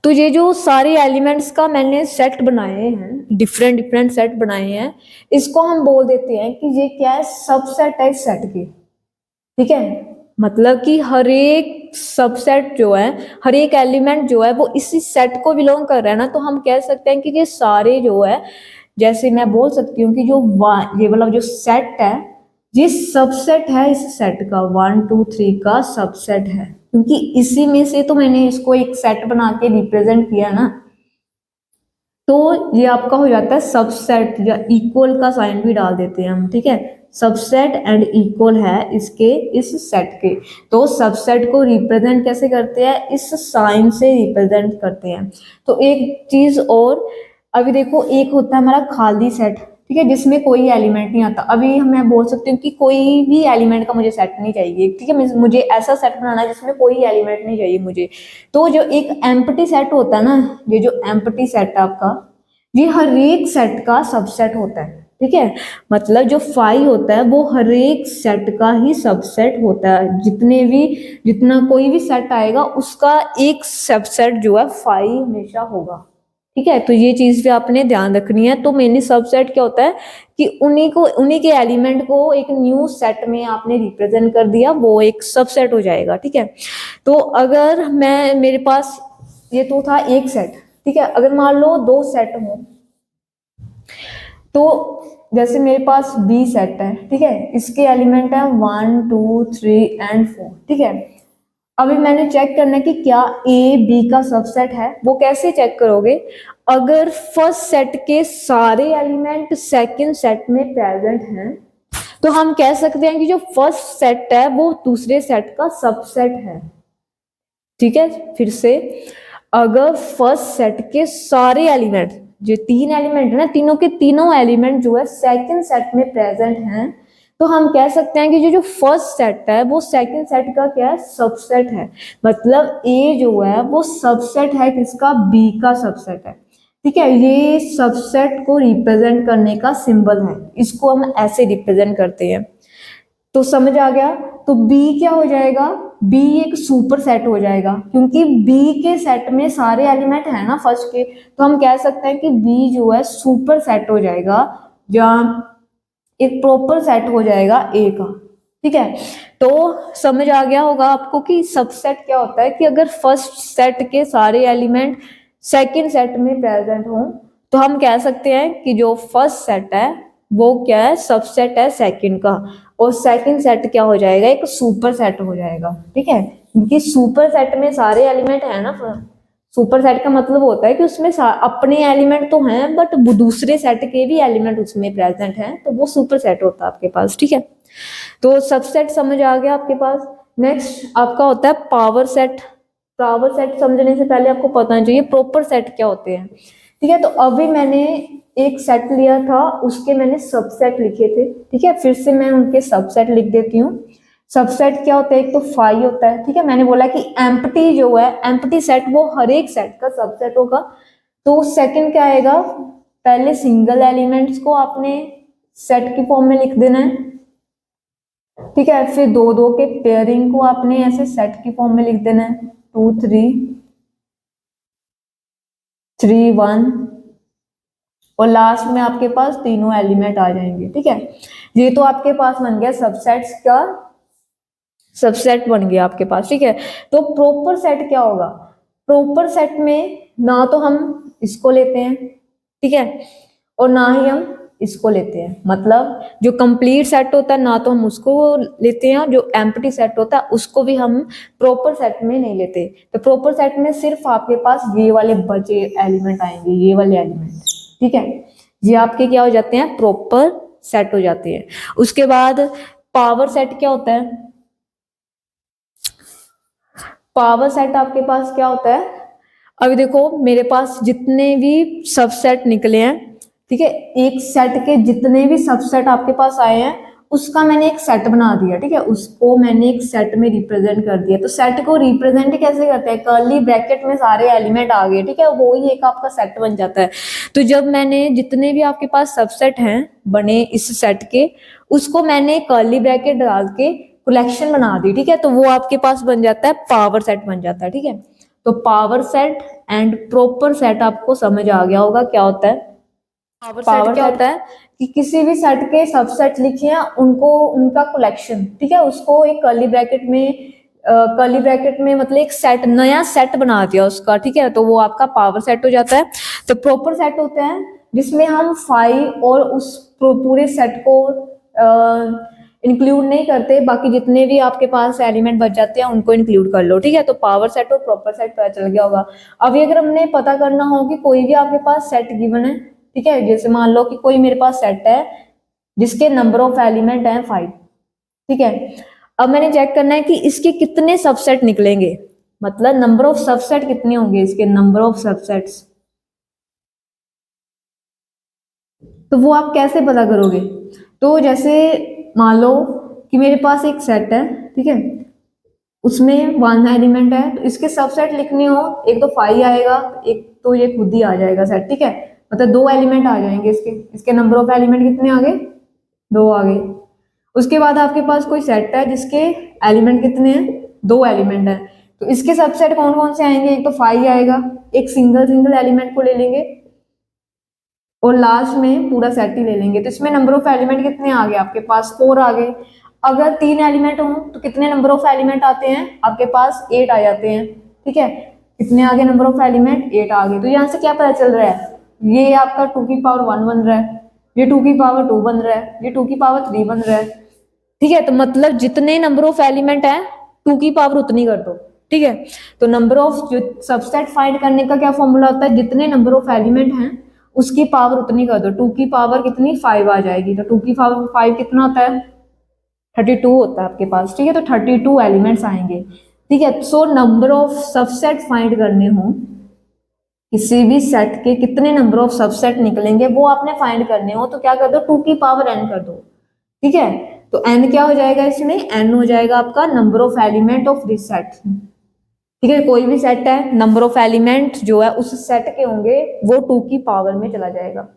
तो ये जो सारे एलिमेंट्स का मैंने सेट बनाए हैं, डिफरेंट डिफरेंट सेट बनाए हैं, इसको हम बोल देते हैं कि ये क्या है, सबसेट है इस सेट के। ठीक है, मतलब कि हर एक सबसेट जो है, हर एक एलिमेंट जो है वो इसी सेट को बिलोंग कर रहा है ना, तो हम कह सकते हैं कि ये सारे जो है, जैसे मैं बोल सकती हूँ कि जो ये वाला जो सेट है ये सबसेट है इस सेट का, 1 2 3 का सबसेट है, क्योंकि इसी में से तो मैंने इसको एक सेट बना के रिप्रेजेंट किया ना। तो ये आपका हो जाता है सबसेट, या इक्वल का साइन भी डाल देते हैं हम। ठीक है, सबसेट एंड इक्वल है इसके, इस सेट के। तो सबसेट को रिप्रेजेंट कैसे करते हैं, इस साइन से रिप्रेजेंट करते हैं। तो एक चीज और, अभी देखो एक होता है हमारा खाली सेट, ठीक है, जिसमें कोई एलिमेंट नहीं आता। अभी मैं बोल सकती हूँ कि कोई भी एलिमेंट का मुझे सेट नहीं चाहिए। ठीक है, मुझे ऐसा सेट बनाना है जिसमें कोई एलिमेंट नहीं चाहिए मुझे। तो जो एक एम्प्टी सेट होता है ना, ये जो एम्प्टी सेट है आपका, ये हर एक सेट का सबसेट होता है। ठीक है, मतलब जो फाई होता है वो हर एक सेट का ही सबसेट होता है। जितना कोई भी सेट आएगा उसका एक सबसेट जो है फाई हमेशा होगा। ठीक है, तो ये चीज भी आपने ध्यान रखनी है। तो मेनली सबसेट क्या होता है कि उन्हीं के एलिमेंट को एक न्यू सेट में आपने रिप्रेजेंट कर दिया, वो एक सबसेट हो जाएगा। ठीक है, तो अगर मेरे पास ये तो था एक सेट। ठीक है, अगर मान लो 2 सेट हो, तो जैसे मेरे पास बी सेट है, ठीक है, इसके एलिमेंट है 1 2 3 एंड 4। ठीक है, अभी मैंने चेक करना है कि क्या ए बी का सबसेट है। वो कैसे चेक करोगे, अगर फर्स्ट सेट के सारे एलिमेंट सेकंड सेट में प्रेजेंट हैं तो हम कह सकते हैं कि जो फर्स्ट सेट है वो दूसरे सेट का सबसेट है। ठीक है, फिर से, अगर फर्स्ट सेट के सारे एलिमेंट, जो 3 एलिमेंट है ना, तीनों के तीनों एलिमेंट जो है सेकंड सेट में प्रेजेंट हैं, तो हम कह सकते हैं कि जो फर्स्ट सेट है वो सेकंड सेट का क्या है, सबसेट है। मतलब ए जो है वो सबसेट है किसका, बी का सबसेट है। ठीक है, ये सबसेट को रिप्रेजेंट करने का सिंबल है, इसको हम ऐसे रिप्रेजेंट करते हैं। तो समझ आ गया। तो बी क्या हो जाएगा, बी एक सुपर सेट हो जाएगा, क्योंकि बी के सेट में सारे एलिमेंट है ना फर्स्ट के, तो हम कह सकते हैं कि बी जो है सुपर सेट हो जाएगा, जहां एक प्रॉपर सेट हो जाएगा ए का। ठीक है, तो समझ आ गया होगा आपको कि सबसेट क्या होता है, कि अगर फर्स्ट सेट के सारे एलिमेंट सेकंड सेट में प्रेजेंट हो तो हम कह सकते हैं कि जो फर्स्ट सेट है वो क्या है, सबसेट है सेकंड का, और सेकंड सेट क्या हो जाएगा, एक सुपर सेट हो जाएगा। ठीक है, क्योंकि सुपर सेट में सारे एलिमेंट है ना, सुपर सेट का मतलब होता है कि उसमें अपने एलिमेंट तो हैं बट दूसरे सेट के भी एलिमेंट उसमें प्रेजेंट हैं, तो वो सुपर सेट होता है आपके पास। ठीक है, तो सबसेट समझ आ गया आपके पास। नेक्स्ट आपका होता है पावर सेट। पावर सेट समझने से पहले आपको पता होना चाहिए प्रॉपर सेट क्या होते हैं, ठीक है। तो अभी मैंने एक सेट लिया था, उसके मैंने सबसेट लिखे थे, ठीक है। फिर से मैं उनके सबसेट लिख देती हूँ। सबसेट क्या होता है, एक तो फाई होता है, ठीक है। मैंने बोला कि एम्प्टी जो है, एम्प्टी सेट वो हर एक सेट का सबसेट होगा। तो सेकंड क्या आएगा, पहले सिंगल एलिमेंट्स को आपने सेट की फॉर्म में लिख देना है, ठीक है। फिर दो दो के पेयरिंग को आपने ऐसे सेट की फॉर्म में लिख देना है, 2 3 3 1, और लास्ट में आपके पास तीनों एलिमेंट आ जाएंगे, ठीक है। ये तो आपके पास बन गया सबसेट्स का सबसेट बन गया आपके पास, ठीक है। तो प्रॉपर सेट क्या होगा, प्रॉपर सेट में ना तो हम इसको लेते हैं, ठीक है, और ना ही हम इसको लेते हैं। मतलब जो कंप्लीट सेट होता है ना तो हम उसको लेते हैं, और जो एम्प्टी सेट होता है उसको भी हम प्रॉपर सेट में नहीं लेते। तो प्रॉपर सेट में सिर्फ आपके पास ये वाले बचे एलिमेंट आएंगे, ये वाले एलिमेंट, ठीक है। ये आपके क्या हो जाते हैं, प्रॉपर सेट हो जाते हैं। उसके बाद पावर सेट क्या होता है, पावर सेट आपके पास क्या होता है, अभी देखो मेरे पास जितने भी सबसेट निकले हैं, ठीक है, एक सेट के जितने भी सबसेट आपके पास आए हैं उसका मैंने एक सेट बना दिया, ठीक है। उसको मैंने एक सेट में रिप्रेजेंट कर दिया। तो सेट को रिप्रेजेंट कैसे करते हैं, कर्ली ब्रैकेट में सारे एलिमेंट आ गए, ठीक है, वो ही एक आपका सेट बन जाता है। तो जब मैंने जितने भी आपके पास सबसेट हैं बने इस सेट के, उसको मैंने कर्ली ब्रैकेट डाल के कलेक्शन बना दी, ठीक है। तो वो आपके पास बन जाता है पावर सेट बन जाता है, ठीक है। तो power set and proper set आपको समझ आ गया होगा क्या होता है। पावर क्या होता है कि किसी भी सेट के सबसेट लिखे हैं उनको उनका कलेक्शन, ठीक है, उसको एक कर्ली ब्रैकेट में कर्ली ब्रैकेट में मतलब एक सेट, नया सेट बना दिया उसका, ठीक है। तो वो आपका पावर सेट हो जाता है। तो प्रॉपर सेट होते हैं जिसमें हम फाइव और उस पूरे सेट को इंक्लूड नहीं करते, बाकी जितने भी आपके पास एलिमेंट बच जाते हैं उनको इंक्लूड कर लो, ठीक है। तो पावर सेट और प्रॉपर सेट पता चल गया होगा। अभी अगर हमने पता करना हो कि कोई भी आपके पास सेट गिवन है, ठीक है, जैसे मान लो कि कोई मेरे पास सेट है जिसके नंबर ऑफ एलिमेंट है 5, ठीक है। अब मैंने चेक करना है कि इसके कितने सबसेट निकलेंगे, मतलब नंबर ऑफ सबसेट कितने होंगे इसके, नंबर ऑफ सबसेट्स। तो वो आप कैसे पता करोगे, तो जैसे मान लो कि मेरे पास एक सेट है, ठीक है, उसमें 1 एलिमेंट है, तो इसके सबसेट लिखने हो एक तो 5 आएगा, एक तो ये खुद ही आ जाएगा सेट, ठीक है। मतलब 2 एलिमेंट आ जाएंगे इसके, इसके नंबर ऑफ एलिमेंट कितने आ गए, 2 आ गए। उसके बाद आपके पास कोई सेट है जिसके एलिमेंट कितने हैं, 2 एलिमेंट है, तो इसके सबसेट कौन कौन से आएंगे, एक तो 5 आएगा, एक सिंगल सिंगल एलिमेंट को ले लेंगे और लास्ट में पूरा सेट ही ले लेंगे। तो इसमें नंबर ऑफ एलिमेंट कितने आ गए आपके पास, 4 आ गए। अगर 3 एलिमेंट हो तो कितने नंबर ऑफ एलिमेंट आते हैं आपके पास, 8 आ जाते हैं, ठीक है। कितने आ गए नंबर ऑफ एलिमेंट, 8 आ गए। तो यहाँ से क्या पता चल रहा है, ये आपका 2 की पावर 1 बन रहा है, ये 2 की पावर 2 बन रहा है, ये 2 की पावर 3 बन रहा है, ठीक है। तो मतलब जितने नंबर ऑफ एलिमेंट है 2 की पावर उतनी कर दो, ठीक है। तो नंबर ऑफ जो सबसेट फाइंड करने का क्या फॉर्मूला होता है, जितने नंबर ऑफ एलिमेंट हैं उसकी पावर उतनी कर दो। 2 की पावर कितनी, 5 आ जाएगी। तो 2 की पावर 5 कितना होता है, 32 होता है आपके पास, ठीक है। तो 32 एलिमेंट्स आएंगे, ठीक है। So number of subset find करने हो, किसी भी सेट के कितने नंबर ऑफ सबसेट निकलेंगे वो आपने फाइंड करने हो, तो क्या कर दो, 2 की पावर n कर दो, ठीक है। तो n क्या हो जाएगा, इसमें n हो जाएगा आपका number of element of this set, ठीक है। कोई भी सेट है, नंबर ऑफ एलिमेंट जो है उस सेट के होंगे वो 2 की पावर में चला जाएगा।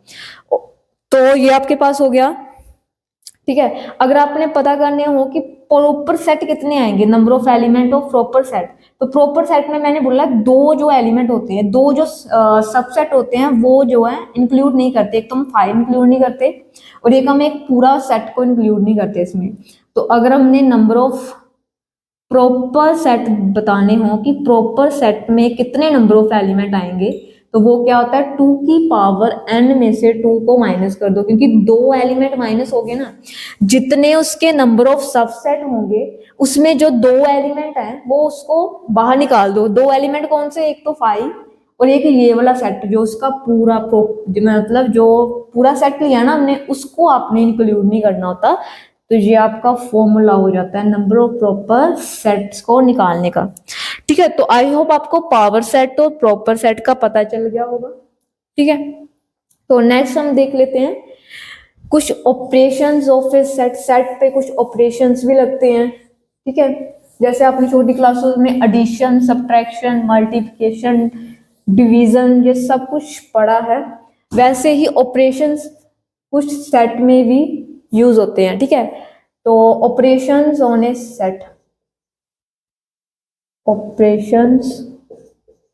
तो ये आपके पास हो गया, ठीक है। अगर आपने पता करने हो कि प्रॉपर सेट कितने आएंगे, number of element of proper set, तो प्रॉपर सेट में मैंने बोला 2 जो एलिमेंट होते हैं, 2 जो सबसेट होते हैं वो जो है इंक्लूड नहीं करते। एक तो हम 5 इंक्लूड नहीं करते और एक हम एक पूरा सेट को इंक्लूड नहीं करते इसमें। तो अगर हमने नंबर ऑफ प्रॉपर सेट बताने हो कि प्रॉपर सेट में कितने नंबर ऑफ एलिमेंट आएंगे, तो वो क्या होता है, 2 की पावर n में से 2 को माइनस कर दो, क्योंकि 2 एलिमेंट माइनस हो गए ना, जितने उसके नंबर ऑफ सबसेट होंगे उसमें जो 2 एलिमेंट हैं वो उसको बाहर निकाल दो। 2 एलिमेंट कौन से, एक तो 5 और एक ये वाला सेट जो उसका पूरा मतलब जो पूरा सेट लिया ना हमने, उसको आपने इंक्लूड नहीं करना होता। तो ये आपका फॉर्मूला हो जाता है नंबर ऑफ प्रॉपर सेट्स को निकालने का। ठीक है, तो आई होप आपको पावर सेट और प्रॉपर सेट का पता चल गया होगा। ठीक है, तो नेक्स्ट हम देख लेते हैं कुछ operations of A set. Set पे कुछ ऑपरेशंस भी लगते हैं। ठीक है, जैसे आपने छोटी क्लासेस में एडिशन, सब्ट्रैक्शन, मल्टीप्लिकेशन, डिवीजन ये सब कुछ पढ़ा है, वैसे ही ऑपरेशंस कुछ सेट में भी यूज होते हैं। ठीक है, तो operations on A set, operations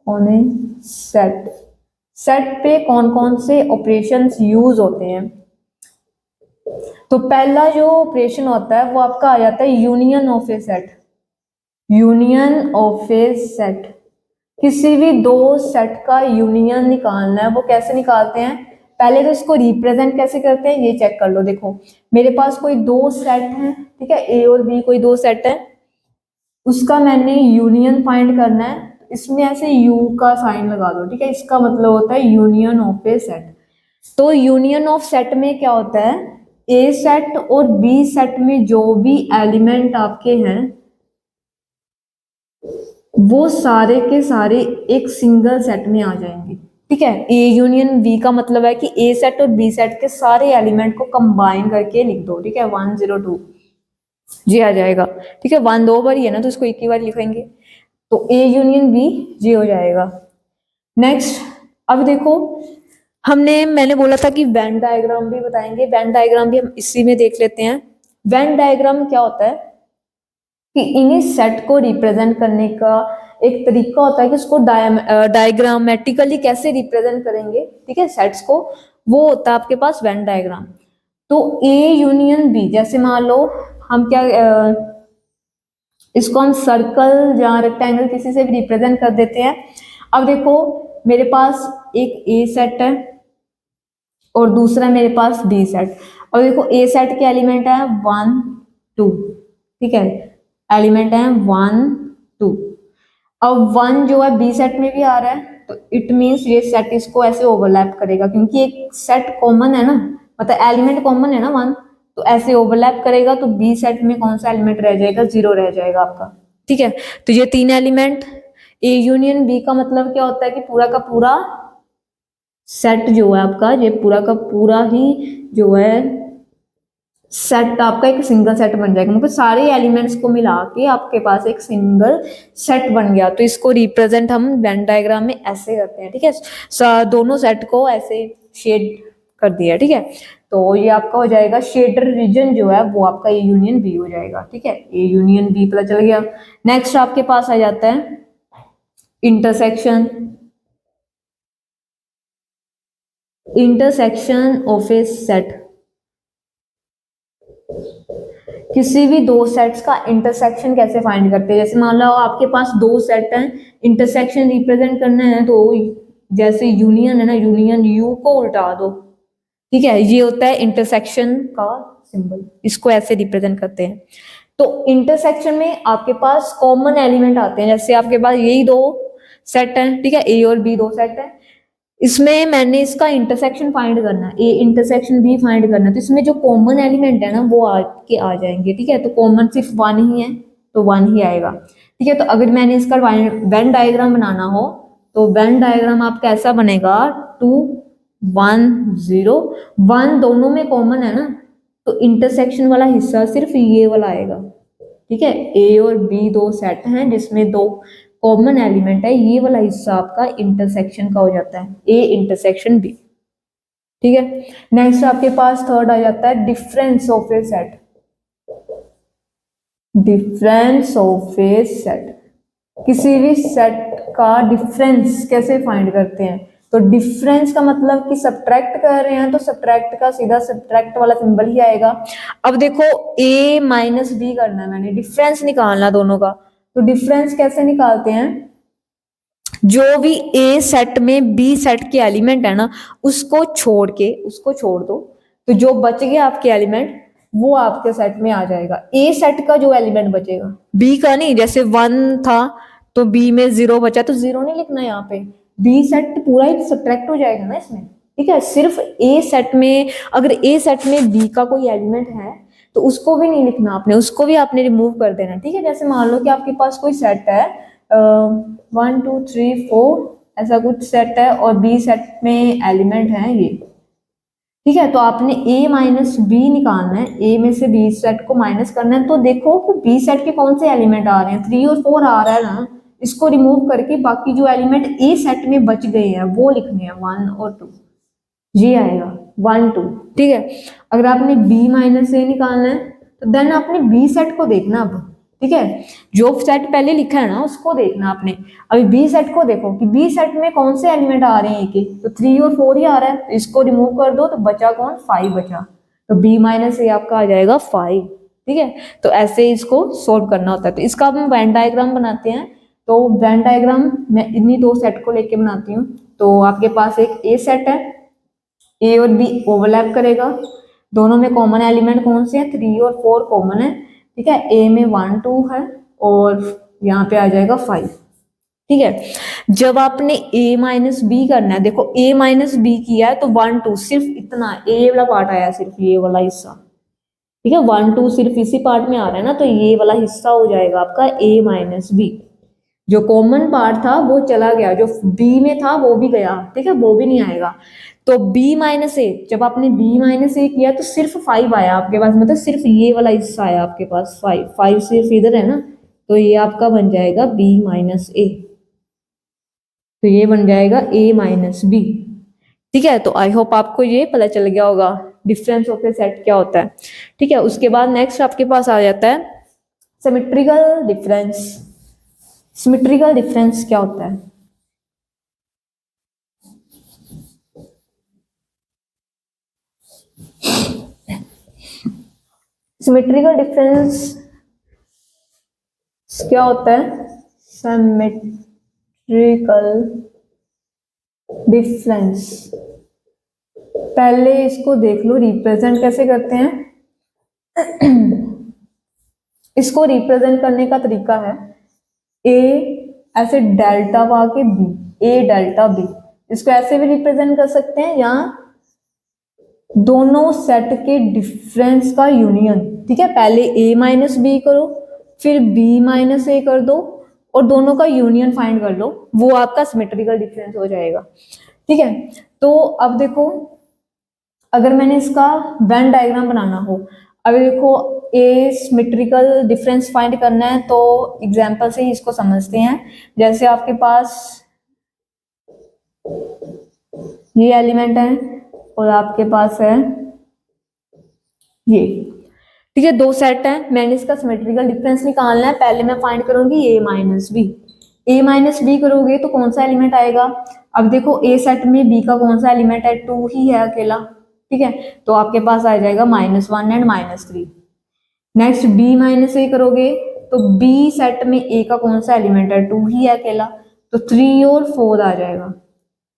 on A set, set पे कौन कौन से ऑपरेशंस यूज होते हैं। तो पहला जो ऑपरेशन होता है वो आपका आ जाता है union of A set. Union of A set, किसी भी दो सेट का यूनियन निकालना है, वो कैसे निकालते हैं, पहले तो इसको रिप्रेजेंट कैसे करते हैं ये चेक कर लो। देखो मेरे पास कोई दो सेट है, ठीक है, ए और बी कोई दो सेट है, उसका मैंने यूनियन फाइंड करना है, इसमें ऐसे यू का साइन लगा दो। ठीक है, इसका मतलब होता है यूनियन ऑफ ए सेट। तो यूनियन ऑफ सेट में क्या होता है, ए सेट और बी सेट में जो भी एलिमेंट आपके हैं वो सारे के सारे एक सिंगल सेट में आ जाएंगे। ठीक है, ए यूनियन बी का मतलब है कि ए सेट और बी सेट के सारे एलिमेंट को कंबाइन करके लिख दो। ठीक है, 102 जी आ जाएगा। ठीक है, 1 दो बार ही है ना, तो इसको एक ही बार लिखेंगे, तो ए यूनियन बी जी हो जाएगा। नेक्स्ट, अब देखो मैंने बोला था कि वेन डायग्राम भी बताएंगे, वेन डायग्राम भी हम इसी में देख लेते हैं। वेन डायग्राम क्या होता है कि इन्हीं सेट को रिप्रेजेंट करने का एक तरीका होता है कि उसको डायग्रामेटिकली कैसे रिप्रेजेंट करेंगे, ठीक है, सेट्स को, वो होता है आपके पास वेन डायग्राम। तो ए यूनियन बी, जैसे मान लो हम क्या इसको हम सर्कल या रेक्टेंगल किसी से भी रिप्रेजेंट कर देते हैं। अब देखो मेरे पास एक ए सेट है और दूसरा मेरे पास बी सेट। और देखो ए सेट के एलिमेंट है 1 2, ठीक है, एलिमेंट है 1 2। अब 1 जो है बी सेट में भी आ रहा है, तो इट मीन्स ये सेट इसको ऐसे ओवरलैप करेगा, क्योंकि एक सेट कॉमन है ना, मतलब एलिमेंट कॉमन है ना 1, तो ऐसे ओवरलैप करेगा, तो बी सेट में कौन सा एलिमेंट रह जाएगा, 0 रह जाएगा आपका। ठीक है, तो ये तीन एलिमेंट ए यूनियन बी का मतलब क्या होता है कि पूरा का पूरा सेट जो है आपका, ये पूरा का पूरा ही जो है सेट आपका एक सिंगल सेट बन जाएगा, मतलब सारे एलिमेंट्स को मिला के आपके पास एक सिंगल सेट बन गया। तो इसको रिप्रेजेंट हम वेन डायग्राम में ऐसे करते हैं। ठीक है, दोनों सेट को ऐसे शेड कर दिया। ठीक है, तो ये आपका हो जाएगा शेडर रीजन जो है वो आपका ए यूनियन बी हो जाएगा। ठीक है, ए यूनियन बी पता चल गया। नेक्स्ट आपके पास आ जाता है intersection, intersection of A set, किसी भी दो सेट्स का इंटरसेक्शन कैसे फाइंड करते हैं। जैसे मान लो आपके पास दो सेट हैं, इंटरसेक्शन रिप्रेजेंट करना है, तो जैसे यूनियन है ना, यूनियन यू को उल्टा दो। ठीक है, ये होता है इंटरसेक्शन का सिंबल, इसको ऐसे रिप्रेजेंट करते हैं। तो इंटरसेक्शन में आपके पास कॉमन एलिमेंट आते हैं, जैसे आपके पास यही दो सेट हैं, ठीक है, ए और बी दो सेट हैं, इसमें मैंने इसका इंटरसेक्शन फाइंड करना है, ए इंटरसेक्शन बी फाइंड करना है, तो इसमें जो कॉमन एलिमेंट है ना वो आके आ जाएंगे। ठीक है, तो कॉमन सिर्फ 1 ही है, तो 1 ही आएगा। ठीक है, तो अगर मैंने इसका वेन डायग्राम बनाना हो, तो वेन डायग्राम आपका ऐसा बनेगा 2 1 0 1 दोनों में कॉमन है ना, तो इंटरसेक्शन वाला हिस्सा सिर्फ ये वाला आएगा। ठीक है, ए और बी दो सेट हैं जिसमें दो कॉमन एलिमेंट है, ये वाला हिस्सा आपका इंटरसेक्शन का हो जाता है, ए इंटरसेक्शन बी। ठीक है, नेक्स्ट आपके पास थर्ड आ जाता है difference of A set, difference of A set, किसी भी सेट का डिफरेंस कैसे फाइंड करते हैं। तो डिफरेंस का मतलब कि सब्ट्रैक्ट कर रहे हैं, तो सब्ट्रैक्ट का सीधा सब्ट्रैक्ट वाला सिंबल ही आएगा। अब देखो a माइनस बी करना है, मैंने डिफरेंस निकालना दोनों का, तो डिफरेंस कैसे निकालते हैं, जो भी ए सेट में बी सेट के एलिमेंट है ना उसको छोड़ दो, तो जो बच गया आपके एलिमेंट वो आपके सेट में आ जाएगा। ए सेट का जो एलिमेंट बचेगा, बी का नहीं, जैसे 1 था तो बी में 0 बचा, तो 0 नहीं लिखना यहाँ पे, बी सेट पूरा ही सब्ट्रैक्ट हो जाएगा ना इसमें। ठीक है, सिर्फ ए सेट में, अगर ए सेट में बी का कोई एलिमेंट है तो उसको भी नहीं लिखना आपने, उसको भी आपने रिमूव कर देना, ठीक है। जैसे मान लो कि आपके पास कोई सेट है 1 2 3 4 ऐसा कुछ सेट है और बी सेट में एलिमेंट है ये, ठीक है। तो आपने a माइनस बी निकालना है, a में से b सेट को माइनस करना है। तो देखो कि b सेट के कौन से एलिमेंट आ रहे हैं, 3 और 4 आ रहा है ना, इसको रिमूव करके बाकी जो एलिमेंट a सेट में बच गए हैं वो लिखने हैं 1 और 2, ये आएगा 1 2, ठीक है। अगर आपने b माइनस ए निकालना है तो देन आपने b सेट को देखना अब, ठीक है। जो सेट पहले लिखा है ना उसको देखना आपने। अभी बी सेट को देखो कि बी सेट में कौन से एलिमेंट आ रहे हैं एक एक, तो 3 और 4 ही आ रहा है, तो इसको रिमूव कर दो तो बचा कौन, 5 बचा, तो बी माइनस ए आपका आ जाएगा 5, ठीक है। तो ऐसे इसको सोल्व करना होता है। तो इसका हम वेन डायग्राम बनाते हैं। तो वेन डायग्राम मैं इन्हीं दो सेट को लेके बनाती हूँ। तो आपके पास एक ए सेट है, ए और बी ओवरलैप करेगा, दोनों में कॉमन एलिमेंट कौन से हैं, 3 और 4 कॉमन है, ठीक है। ए में 1 2 है और यहाँ पे आ जाएगा 5, ठीक है। जब आपने a माइनस बी करना है, देखो a माइनस बी किया है तो 1 2 सिर्फ इतना a वाला पार्ट आया, सिर्फ ये वाला हिस्सा, ठीक है। 1 2 सिर्फ इसी पार्ट में आ रहा है ना, तो ये वाला हिस्सा हो जाएगा आपका a माइनस बी। जो कॉमन पार्ट था वो चला गया, जो b में था वो भी गया, ठीक है, वो भी नहीं आएगा। तो b माइनस ए, जब आपने b माइनस ए किया तो सिर्फ 5 आया आपके पास, मतलब सिर्फ ये वाला हिस्सा आया आपके पास, 5 सिर्फ इधर है ना, तो ये आपका बन जाएगा b माइनस ए, तो ये बन जाएगा a माइनस बी, ठीक है। तो आई होप आपको ये पता चल गया होगा डिफरेंस ऑफ ए सेट क्या होता है, ठीक है। उसके बाद नेक्स्ट आपके पास आ जाता है सिमेट्रिकल डिफरेंस। सिमेट्रिकल डिफरेंस क्या होता है, सिमेट्रिकल डिफरेंस क्या होता है, सिमेट्रिकल डिफरेंस, पहले इसको देख लो रिप्रेजेंट कैसे करते हैं। इसको रिप्रेजेंट करने का तरीका है ए ऐसे डेल्टा वा के बी, ए डेल्टा बी, इसको ऐसे भी रिप्रेजेंट कर सकते हैं, या दोनों सेट के डिफरेंस का यूनियन, ठीक है। पहले ए माइनस बी करो, फिर बी माइनस ए कर दो और दोनों का यूनियन फाइंड कर लो, वो आपका सिमेट्रिकल डिफरेंस हो जाएगा, ठीक है। तो अब देखो अगर मैंने इसका वेन डायग्राम बनाना हो, अभी देखो ए सिमेट्रिकल डिफरेंस फाइंड करना है तो एग्जांपल से ही इसको समझते हैं। जैसे आपके पास ये एलिमेंट है और आपके पास है ये, ठीक है, दो सेट है, मैंने इसका सिमेट्रिकल डिफरेंस निकालना है। पहले मैं फाइंड करूंगी ए माइनस बी, ए माइनस बी करोगे तो कौन सा एलिमेंट आएगा, अब देखो ए सेट में बी का कौन सा एलिमेंट है, 2 ही है अकेला, ठीक है। तो आपके पास आ जाएगा -1 एंड -3। नेक्स्ट बी माइनस ए करोगे तो बी सेट में ए का कौन सा एलिमेंट है, 2 ही है अकेला, तो 3 और 4 आ जाएगा,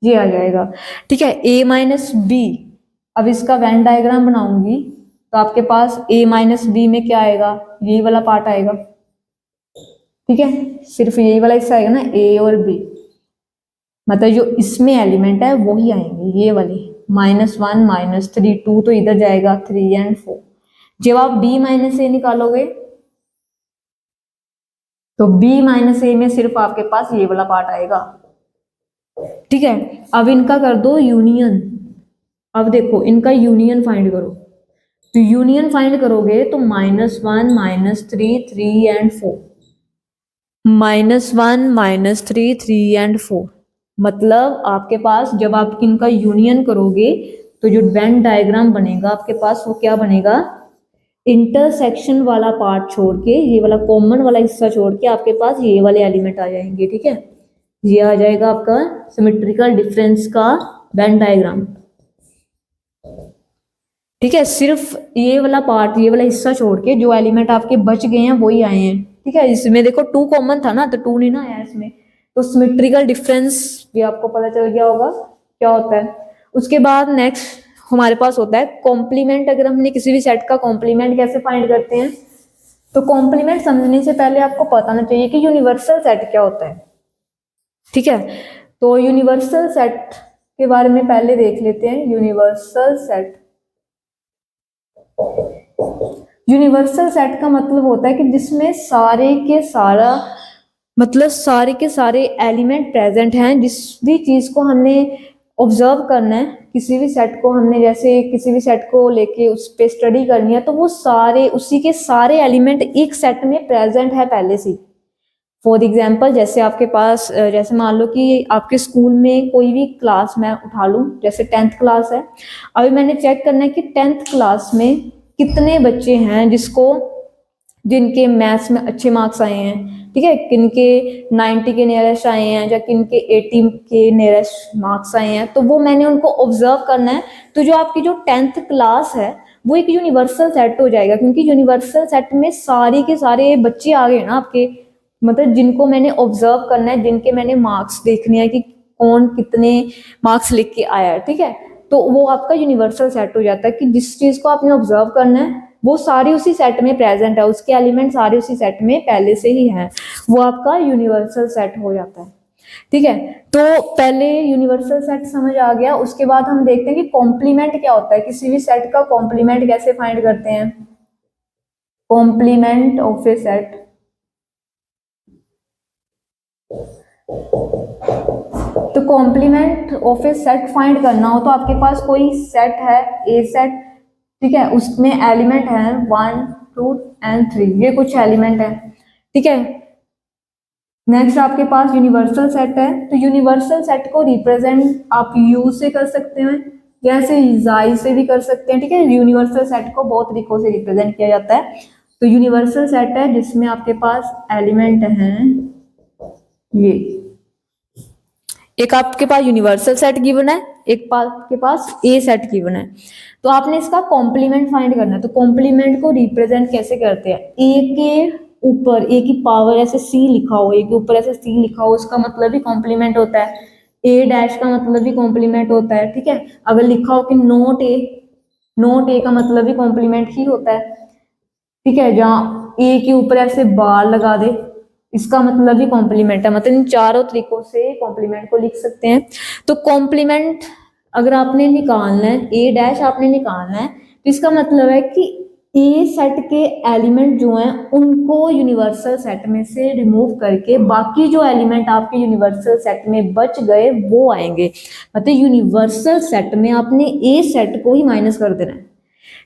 ये आ जाएगा, ठीक है। ए माइनस बी, अब इसका वेन डायग्राम बनाऊंगी तो आपके पास a माइनस बी में क्या आएगा, यही वाला पार्ट आएगा, ठीक है, सिर्फ यही वाला हिस्सा आएगा ना, a और b, मतलब जो इसमें एलिमेंट है वो ही आएंगे ये वाले, -1 -3, 2 तो इधर जाएगा, 3 एंड 4। जब आप b माइनस ए निकालोगे तो b माइनस ए में सिर्फ आपके पास ये वाला पार्ट आएगा, ठीक है। अब इनका कर दो यूनियन, अब देखो इनका यूनियन फाइंड करो, तो यूनियन फाइंड करोगे तो -1 -3 3 एंड 4, -1 -3 3 एंड 4, मतलब आपके पास जब आप इनका यूनियन करोगे तो जो वेन डायग्राम बनेगा आपके पास वो क्या बनेगा, इंटरसेक्शन वाला पार्ट छोड़ के, ये वाला कॉमन वाला हिस्सा छोड़ के आपके पास ये वाले एलिमेंट आ जाएंगे, ठीक है। ये आ जाएगा आपका सिमेट्रिकल डिफरेंस का वेन डायग्राम, ठीक है। सिर्फ ये वाला पार्ट, ये वाला हिस्सा छोड़ के जो एलिमेंट आपके बच गए हैं वही आए हैं, ठीक है। इसमें देखो 2 कॉमन था ना, तो 2 नहीं ना आया इसमें, तो सिमेट्रिकल डिफरेंस भी आपको पता चल गया होगा क्या होता है। उसके बाद नेक्स्ट हमारे पास होता है कॉम्प्लीमेंट। अगर हमने किसी भी सेट का कॉम्प्लीमेंट कैसे फाइंड करते हैं, तो कॉम्प्लीमेंट समझने से पहले आपको पता होना चाहिए कि यूनिवर्सल सेट क्या होता है, ठीक है। तो यूनिवर्सल सेट के बारे में पहले देख लेते हैं। यूनिवर्सल सेट, यूनिवर्सल सेट का मतलब होता है कि जिसमें सारे के सारा मतलब सारे के सारे एलिमेंट प्रेजेंट हैं। जिस भी चीज को हमने ऑब्जर्व करना है, किसी भी सेट को हमने जैसे किसी भी सेट को लेके उस पे स्टडी करनी है, तो वो सारे उसी के सारे एलिमेंट एक सेट में प्रेजेंट है पहले से। फॉर एग्जाम्पल जैसे आपके पास जैसे मान लो कि आपके स्कूल में कोई भी क्लास मैं उठा लूं, जैसे 10th क्लास है। अभी मैंने चेक करना है कि 10th क्लास में कितने बच्चे हैं जिनके मैथ्स में अच्छे मार्क्स आए हैं, ठीक है, किनके 90 के नियरेस्ट आए हैं या किनके 80 के नियरेस्ट मार्क्स आए हैं, तो वो मैंने उनको ऑब्जर्व करना है। तो जो आपकी जो 10th क्लास है वो एक यूनिवर्सल सेट हो जाएगा, क्योंकि यूनिवर्सल सेट में सारे के सारे बच्चे आ गए ना आपके, मतलब जिनको मैंने ऑब्जर्व करना है, जिनके मैंने मार्क्स देखने हैं कि कौन कितने मार्क्स लिख के आया है, ठीक है। तो वो आपका यूनिवर्सल सेट हो जाता है कि जिस चीज को आपने ऑब्जर्व करना है वो सारी उसी सेट में प्रेजेंट है, उसके एलिमेंट सारे उसी सेट में पहले से ही हैं, वो आपका यूनिवर्सल सेट हो जाता है, ठीक है। तो पहले यूनिवर्सल सेट समझ आ गया, उसके बाद हम देखते हैं कि कॉम्प्लीमेंट क्या होता है, किसी भी सेट का कॉम्प्लीमेंट कैसे फाइंड करते हैं। कॉम्प्लीमेंट ऑफ ए सेट, तो complement of A set find करना हो तो आपके पास कोई सेट है ए सेट, ठीक है, उसमें एलिमेंट है 1 2 एंड 3, ये कुछ एलिमेंट है, ठीक है। नेक्स्ट आपके पास यूनिवर्सल सेट है, तो यूनिवर्सल सेट को रिप्रेजेंट आप यू से कर सकते हैं, जैसे जाई से भी कर सकते हैं, ठीक है। यूनिवर्सल सेट को बहुत तरीकों से रिप्रेजेंट किया जाता है। तो यूनिवर्सल सेट है जिसमें आपके पास एलिमेंट हैं ये, एक आपके पास यूनिवर्सल सेट गिवन है, एक आपके पास ए सेट गिवन है। तो आपने इसका कॉम्प्लीमेंट फाइंड करना है। तो कॉम्प्लीमेंट को रिप्रेजेंट कैसे करते हैं, ए के ऊपर ए की पावर ऐसे सी लिखा हो, ए के ऊपर ऐसे सी लिखा हो, उसका मतलब भी कॉम्प्लीमेंट होता है। ए डैश का मतलब भी कॉम्प्लीमेंट होता है, ठीक है। अगर लिखा हो कि नोट ए का मतलब भी कॉम्प्लीमेंट ही होता है, ठीक है। जहाँ ए के ऊपर ऐसे बार लगा दे, इसका मतलब भी कॉम्प्लीमेंट है। मतलब इन चारों तरीकों से कॉम्प्लीमेंट को लिख सकते हैं। तो कॉम्प्लीमेंट अगर आपने निकालना है, ए डैश आपने निकालना है, तो इसका मतलब है कि ए सेट के एलिमेंट जो हैं उनको यूनिवर्सल सेट में से रिमूव करके बाकी जो एलिमेंट आपके यूनिवर्सल सेट में बच गए वो आएंगे। मतलब यूनिवर्सल सेट में आपने ए सेट को ही माइनस कर देना है,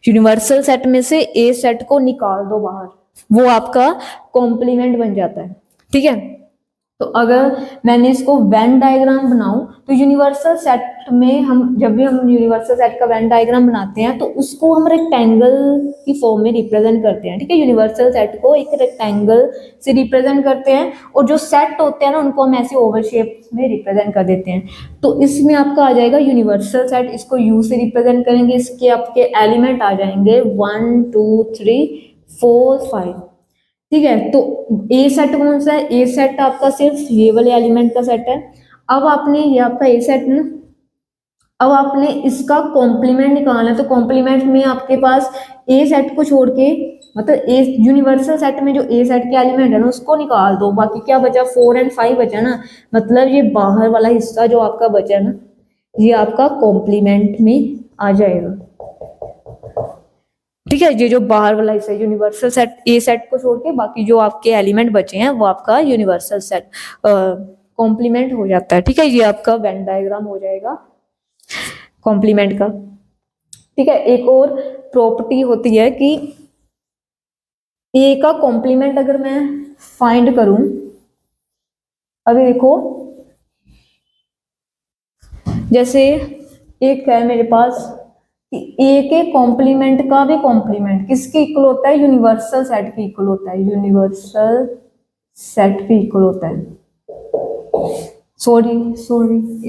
यूनिवर्सल सेट में से ए सेट को निकाल दो बाहर, वो आपका कॉम्प्लीमेंट बन जाता है, ठीक है। तो अगर मैंने इसको वेन डायग्राम बनाऊं तो यूनिवर्सल सेट में हम जब भी हम यूनिवर्सल सेट का वेन डायग्राम बनाते हैं तो उसको हम रेक्टेंगल की फॉर्म में रिप्रेजेंट करते हैं, ठीक है। यूनिवर्सल सेट को एक रेक्टेंगल से रिप्रेजेंट करते हैं और जो सेट होते हैं ना उनको हम ऐसे ओवल शेप में रिप्रेजेंट कर देते हैं। तो इसमें आपका आ जाएगा यूनिवर्सल सेट, इसको यू से रिप्रेजेंट करेंगे, इसके आपके एलिमेंट आ जाएंगे 1 2 3 4 5, ठीक है। तो ए सेट कौन सा है, ए सेट आपका सिर्फ ये वाले एलिमेंट का सेट है। अब आपने ये आपका ए सेट ना, अब आपने इसका कॉम्प्लीमेंट निकालना है। तो कॉम्प्लीमेंट में आपके पास ए सेट को छोड़ के मतलब ए यूनिवर्सल सेट में जो ए सेट के एलिमेंट है ना उसको निकाल दो, बाकी क्या बचा 4 और 5 बचा ना, मतलब ये बाहर वाला हिस्सा जो आपका बचा ना ये आपका कॉम्प्लीमेंट में आ जाएगा, ठीक है। ये जो बाहर वाला हिस्सा यूनिवर्सल सेट ए सेट को छोड़ के बाकी जो आपके एलिमेंट बचे हैं वो आपका यूनिवर्सल सेट कॉम्प्लीमेंट हो जाता है, ठीक है। ये आपका वेन डायग्राम हो जाएगा कॉम्प्लीमेंट का, ठीक है। एक और प्रॉपर्टी होती है कि ए का कॉम्प्लीमेंट अगर मैं फाइंड करूं, अभी देखो जैसे एक है मेरे पास कि ए के कॉम्प्लीमेंट का भी कॉम्प्लीमेंट किसके इक्वल होता है, यूनिवर्सल सेट के इक्वल होता है, यूनिवर्सल सेट के इक्वल होता है, सॉरी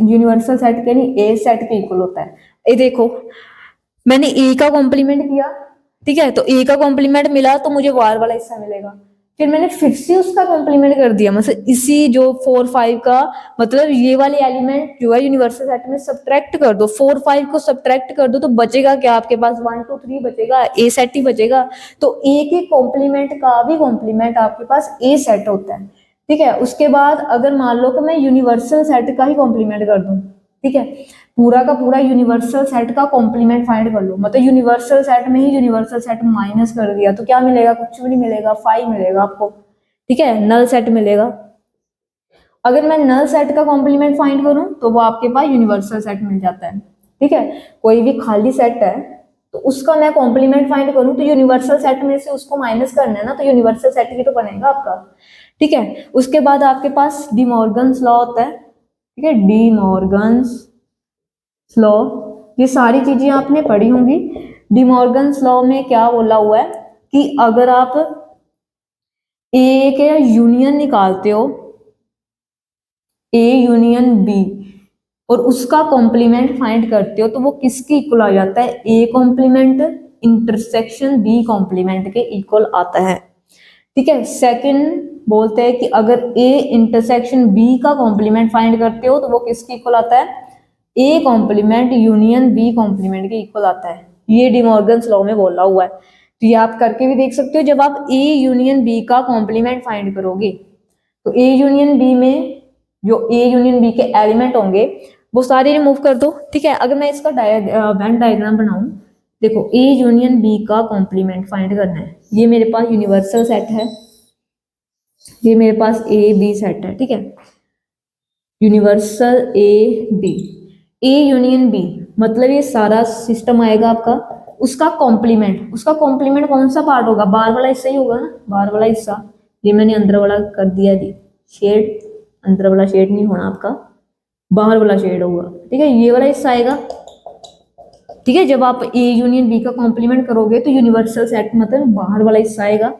यूनिवर्सल सेट के नहीं ए सेट के इक्वल होता है। ये देखो मैंने ए का कॉम्प्लीमेंट किया, ठीक है, तो ए का कॉम्प्लीमेंट मिला तो मुझे वार वाला हिस्सा मिलेगा, फिर मैंने फिर से उसका कॉम्प्लीमेंट कर दिया, मतलब इसी जो 4 5 का मतलब ये वाले एलिमेंट जो है यूनिवर्सल सेट में सब्ट्रैक्ट कर दो, 4 5 को सब्ट्रैक्ट कर दो तो बचेगा क्या आपके पास 1 2 3 बचेगा, ए सेट ही बचेगा। तो ए के कॉम्प्लीमेंट का भी कॉम्प्लीमेंट आपके पास ए सेट होता है, ठीक है। उसके बाद अगर मान लो कि मैं यूनिवर्सल सेट का ही कॉम्प्लीमेंट कर दूं, ठीक है, पूरा का पूरा यूनिवर्सल सेट का कॉम्प्लीमेंट फाइंड कर लो, मतलब यूनिवर्सल सेट में ही यूनिवर्सल सेट माइनस कर दिया तो क्या मिलेगा, कुछ भी नहीं मिलेगा, 5 मिलेगा आपको, ठीक है, नल सेट मिलेगा। अगर मैं नल सेट का कॉम्प्लीमेंट फाइंड करूं तो वो आपके पास यूनिवर्सल सेट मिल जाता है, ठीक है। कोई भी खाली सेट है तो उसका मैं कॉम्प्लीमेंट फाइंड करूं तो यूनिवर्सल सेट में से उसको माइनस करना है ना, तो यूनिवर्सल सेट ही तो बनेगा आपका, ठीक है। उसके बाद आपके पास डी मॉर्गन्स लॉ होता है, ठीक है, डी मॉर्गन्स लॉ, ये सारी चीजें आपने पढ़ी होंगी। डी मॉर्गन्स लॉ में क्या बोला हुआ है कि अगर आप ए के यूनियन निकालते हो, ए यूनियन बी, और उसका कॉम्प्लीमेंट फाइंड करते हो तो वो किसके इक्वल आ जाता है, A complement intersection B complement के इक्वल आता है, ठीक है। सेकंड बोलते हैं कि अगर ए इंटरसेक्शन बी का कॉम्प्लीमेंट फाइंड करते हो तो वो किसके इक्वल आता है, A complement union B complement के इक्वल आता है। ये डी मॉर्गन्स लॉ में बोला हुआ है, तो ये आप करके भी देख सकते हो। जब आप ए यूनियन बी का कॉम्प्लीमेंट फाइंड करोगे तो ए यूनियन बी में जो ए यूनियन बी के एलिमेंट होंगे वो सारे रिमूव कर दो, ठीक है। अगर मैं इसका वेन डायग्राम बनाऊं, देखो ए यूनियन बी का कॉम्प्लीमेंट फाइंड करना है, ये मेरे पास यूनिवर्सल सेट है, ये मेरे पास ए बी सेट है, ठीक है, universal A B, A union B मतलब ये सारा सिस्टम आएगा आपका, उसका कॉम्प्लीमेंट, उसका कॉम्प्लीमेंट कौन सा पार्ट होगा, बाहर वाला हिस्सा ही होगा ना, बाहर वाला हिस्सा, ये मैंने अंदर वाला कर दिया शेड, अंदर वाला शेड नहीं होना आपका, बाहर वाला शेड होगा, ठीक है, ये वाला हिस्सा आएगा, ठीक है। जब आप ए यूनियन बी का कॉम्प्लीमेंट करोगे तो यूनिवर्सल सेट मतलब बाहर वाला हिस्सा आएगा।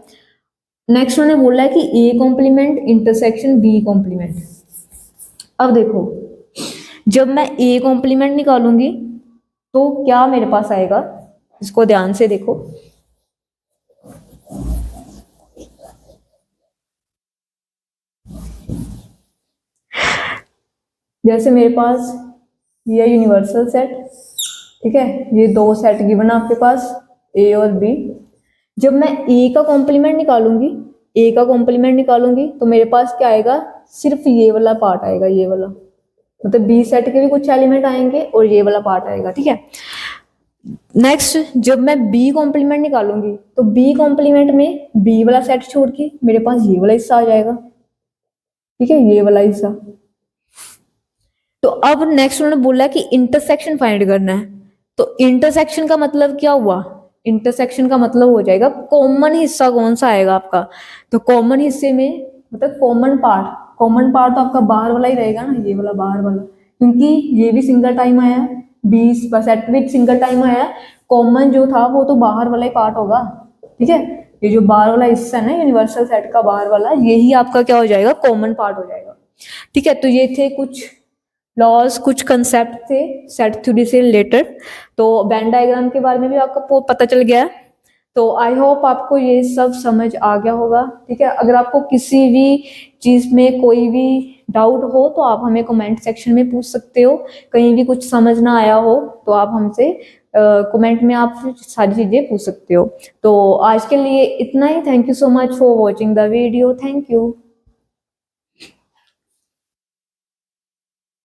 नेक्स्ट उन्होंने बोला है कि A complement intersection B complement. अब देखो जब मैं ए कॉम्प्लीमेंट निकालूंगी तो क्या मेरे पास आएगा, इसको ध्यान से देखो, जैसे मेरे पास ये यूनिवर्सल सेट, ठीक है, ये दो सेट गिवन आपके पास ए और बी। जब मैं ए का कॉम्प्लीमेंट निकालूंगी, ए का कॉम्प्लीमेंट निकालूंगी तो मेरे पास क्या आएगा, सिर्फ ये वाला पार्ट आएगा, ये वाला, मतलब बी सेट के भी कुछ एलिमेंट आएंगे और ये वाला पार्ट आएगा, ठीक है। नेक्स्ट जब मैं बी कॉम्प्लीमेंट निकालूंगी तो बी कॉम्प्लीमेंट में बी वाला सेट छोड़ के मेरे पास ये वाला हिस्सा आ जाएगा, ठीक है, ये वाला हिस्सा। तो अब नेक्स्ट उन्होंने बोला कि इंटरसेक्शन फाइंड करना है, तो इंटरसेक्शन का मतलब क्या हुआ, इंटरसेक्शन का मतलब हो जाएगा कॉमन हिस्सा कौन सा आएगा आपका, तो कॉमन हिस्से में मतलब कॉमन पार्ट तो आपका बाहर वाला ही रहेगा ना, ये वाला बाहर वाला, क्योंकि ये भी सिंगल टाइम आया, 20% भी सिंगल टाइम आया, कॉमन जो था वो तो बाहर वाला ही पार्ट होगा, ठीक है। ये जो बाहर वाला हिस्सा है ना यूनिवर्सल सेट का बाहर वाला, यही आपका क्या हो जाएगा, कॉमन पार्ट हो जाएगा, ठीक है। तो ये थे कुछ लॉज, कुछ कंसेप्ट थे सेट थ्योरी से रिलेटेड, तो वेन डायग्राम के बारे में भी आपको पता चल गया है। तो आई होप आपको ये सब समझ आ गया होगा, ठीक है। अगर आपको किसी भी चीज में कोई भी डाउट हो तो आप हमें कमेंट सेक्शन में पूछ सकते हो, कहीं भी कुछ समझ ना आया हो तो आप हमसे कमेंट में आप सारी चीजें पूछ सकते हो। तो आज के लिए इतना ही, thank you so much for watching the video, thank you.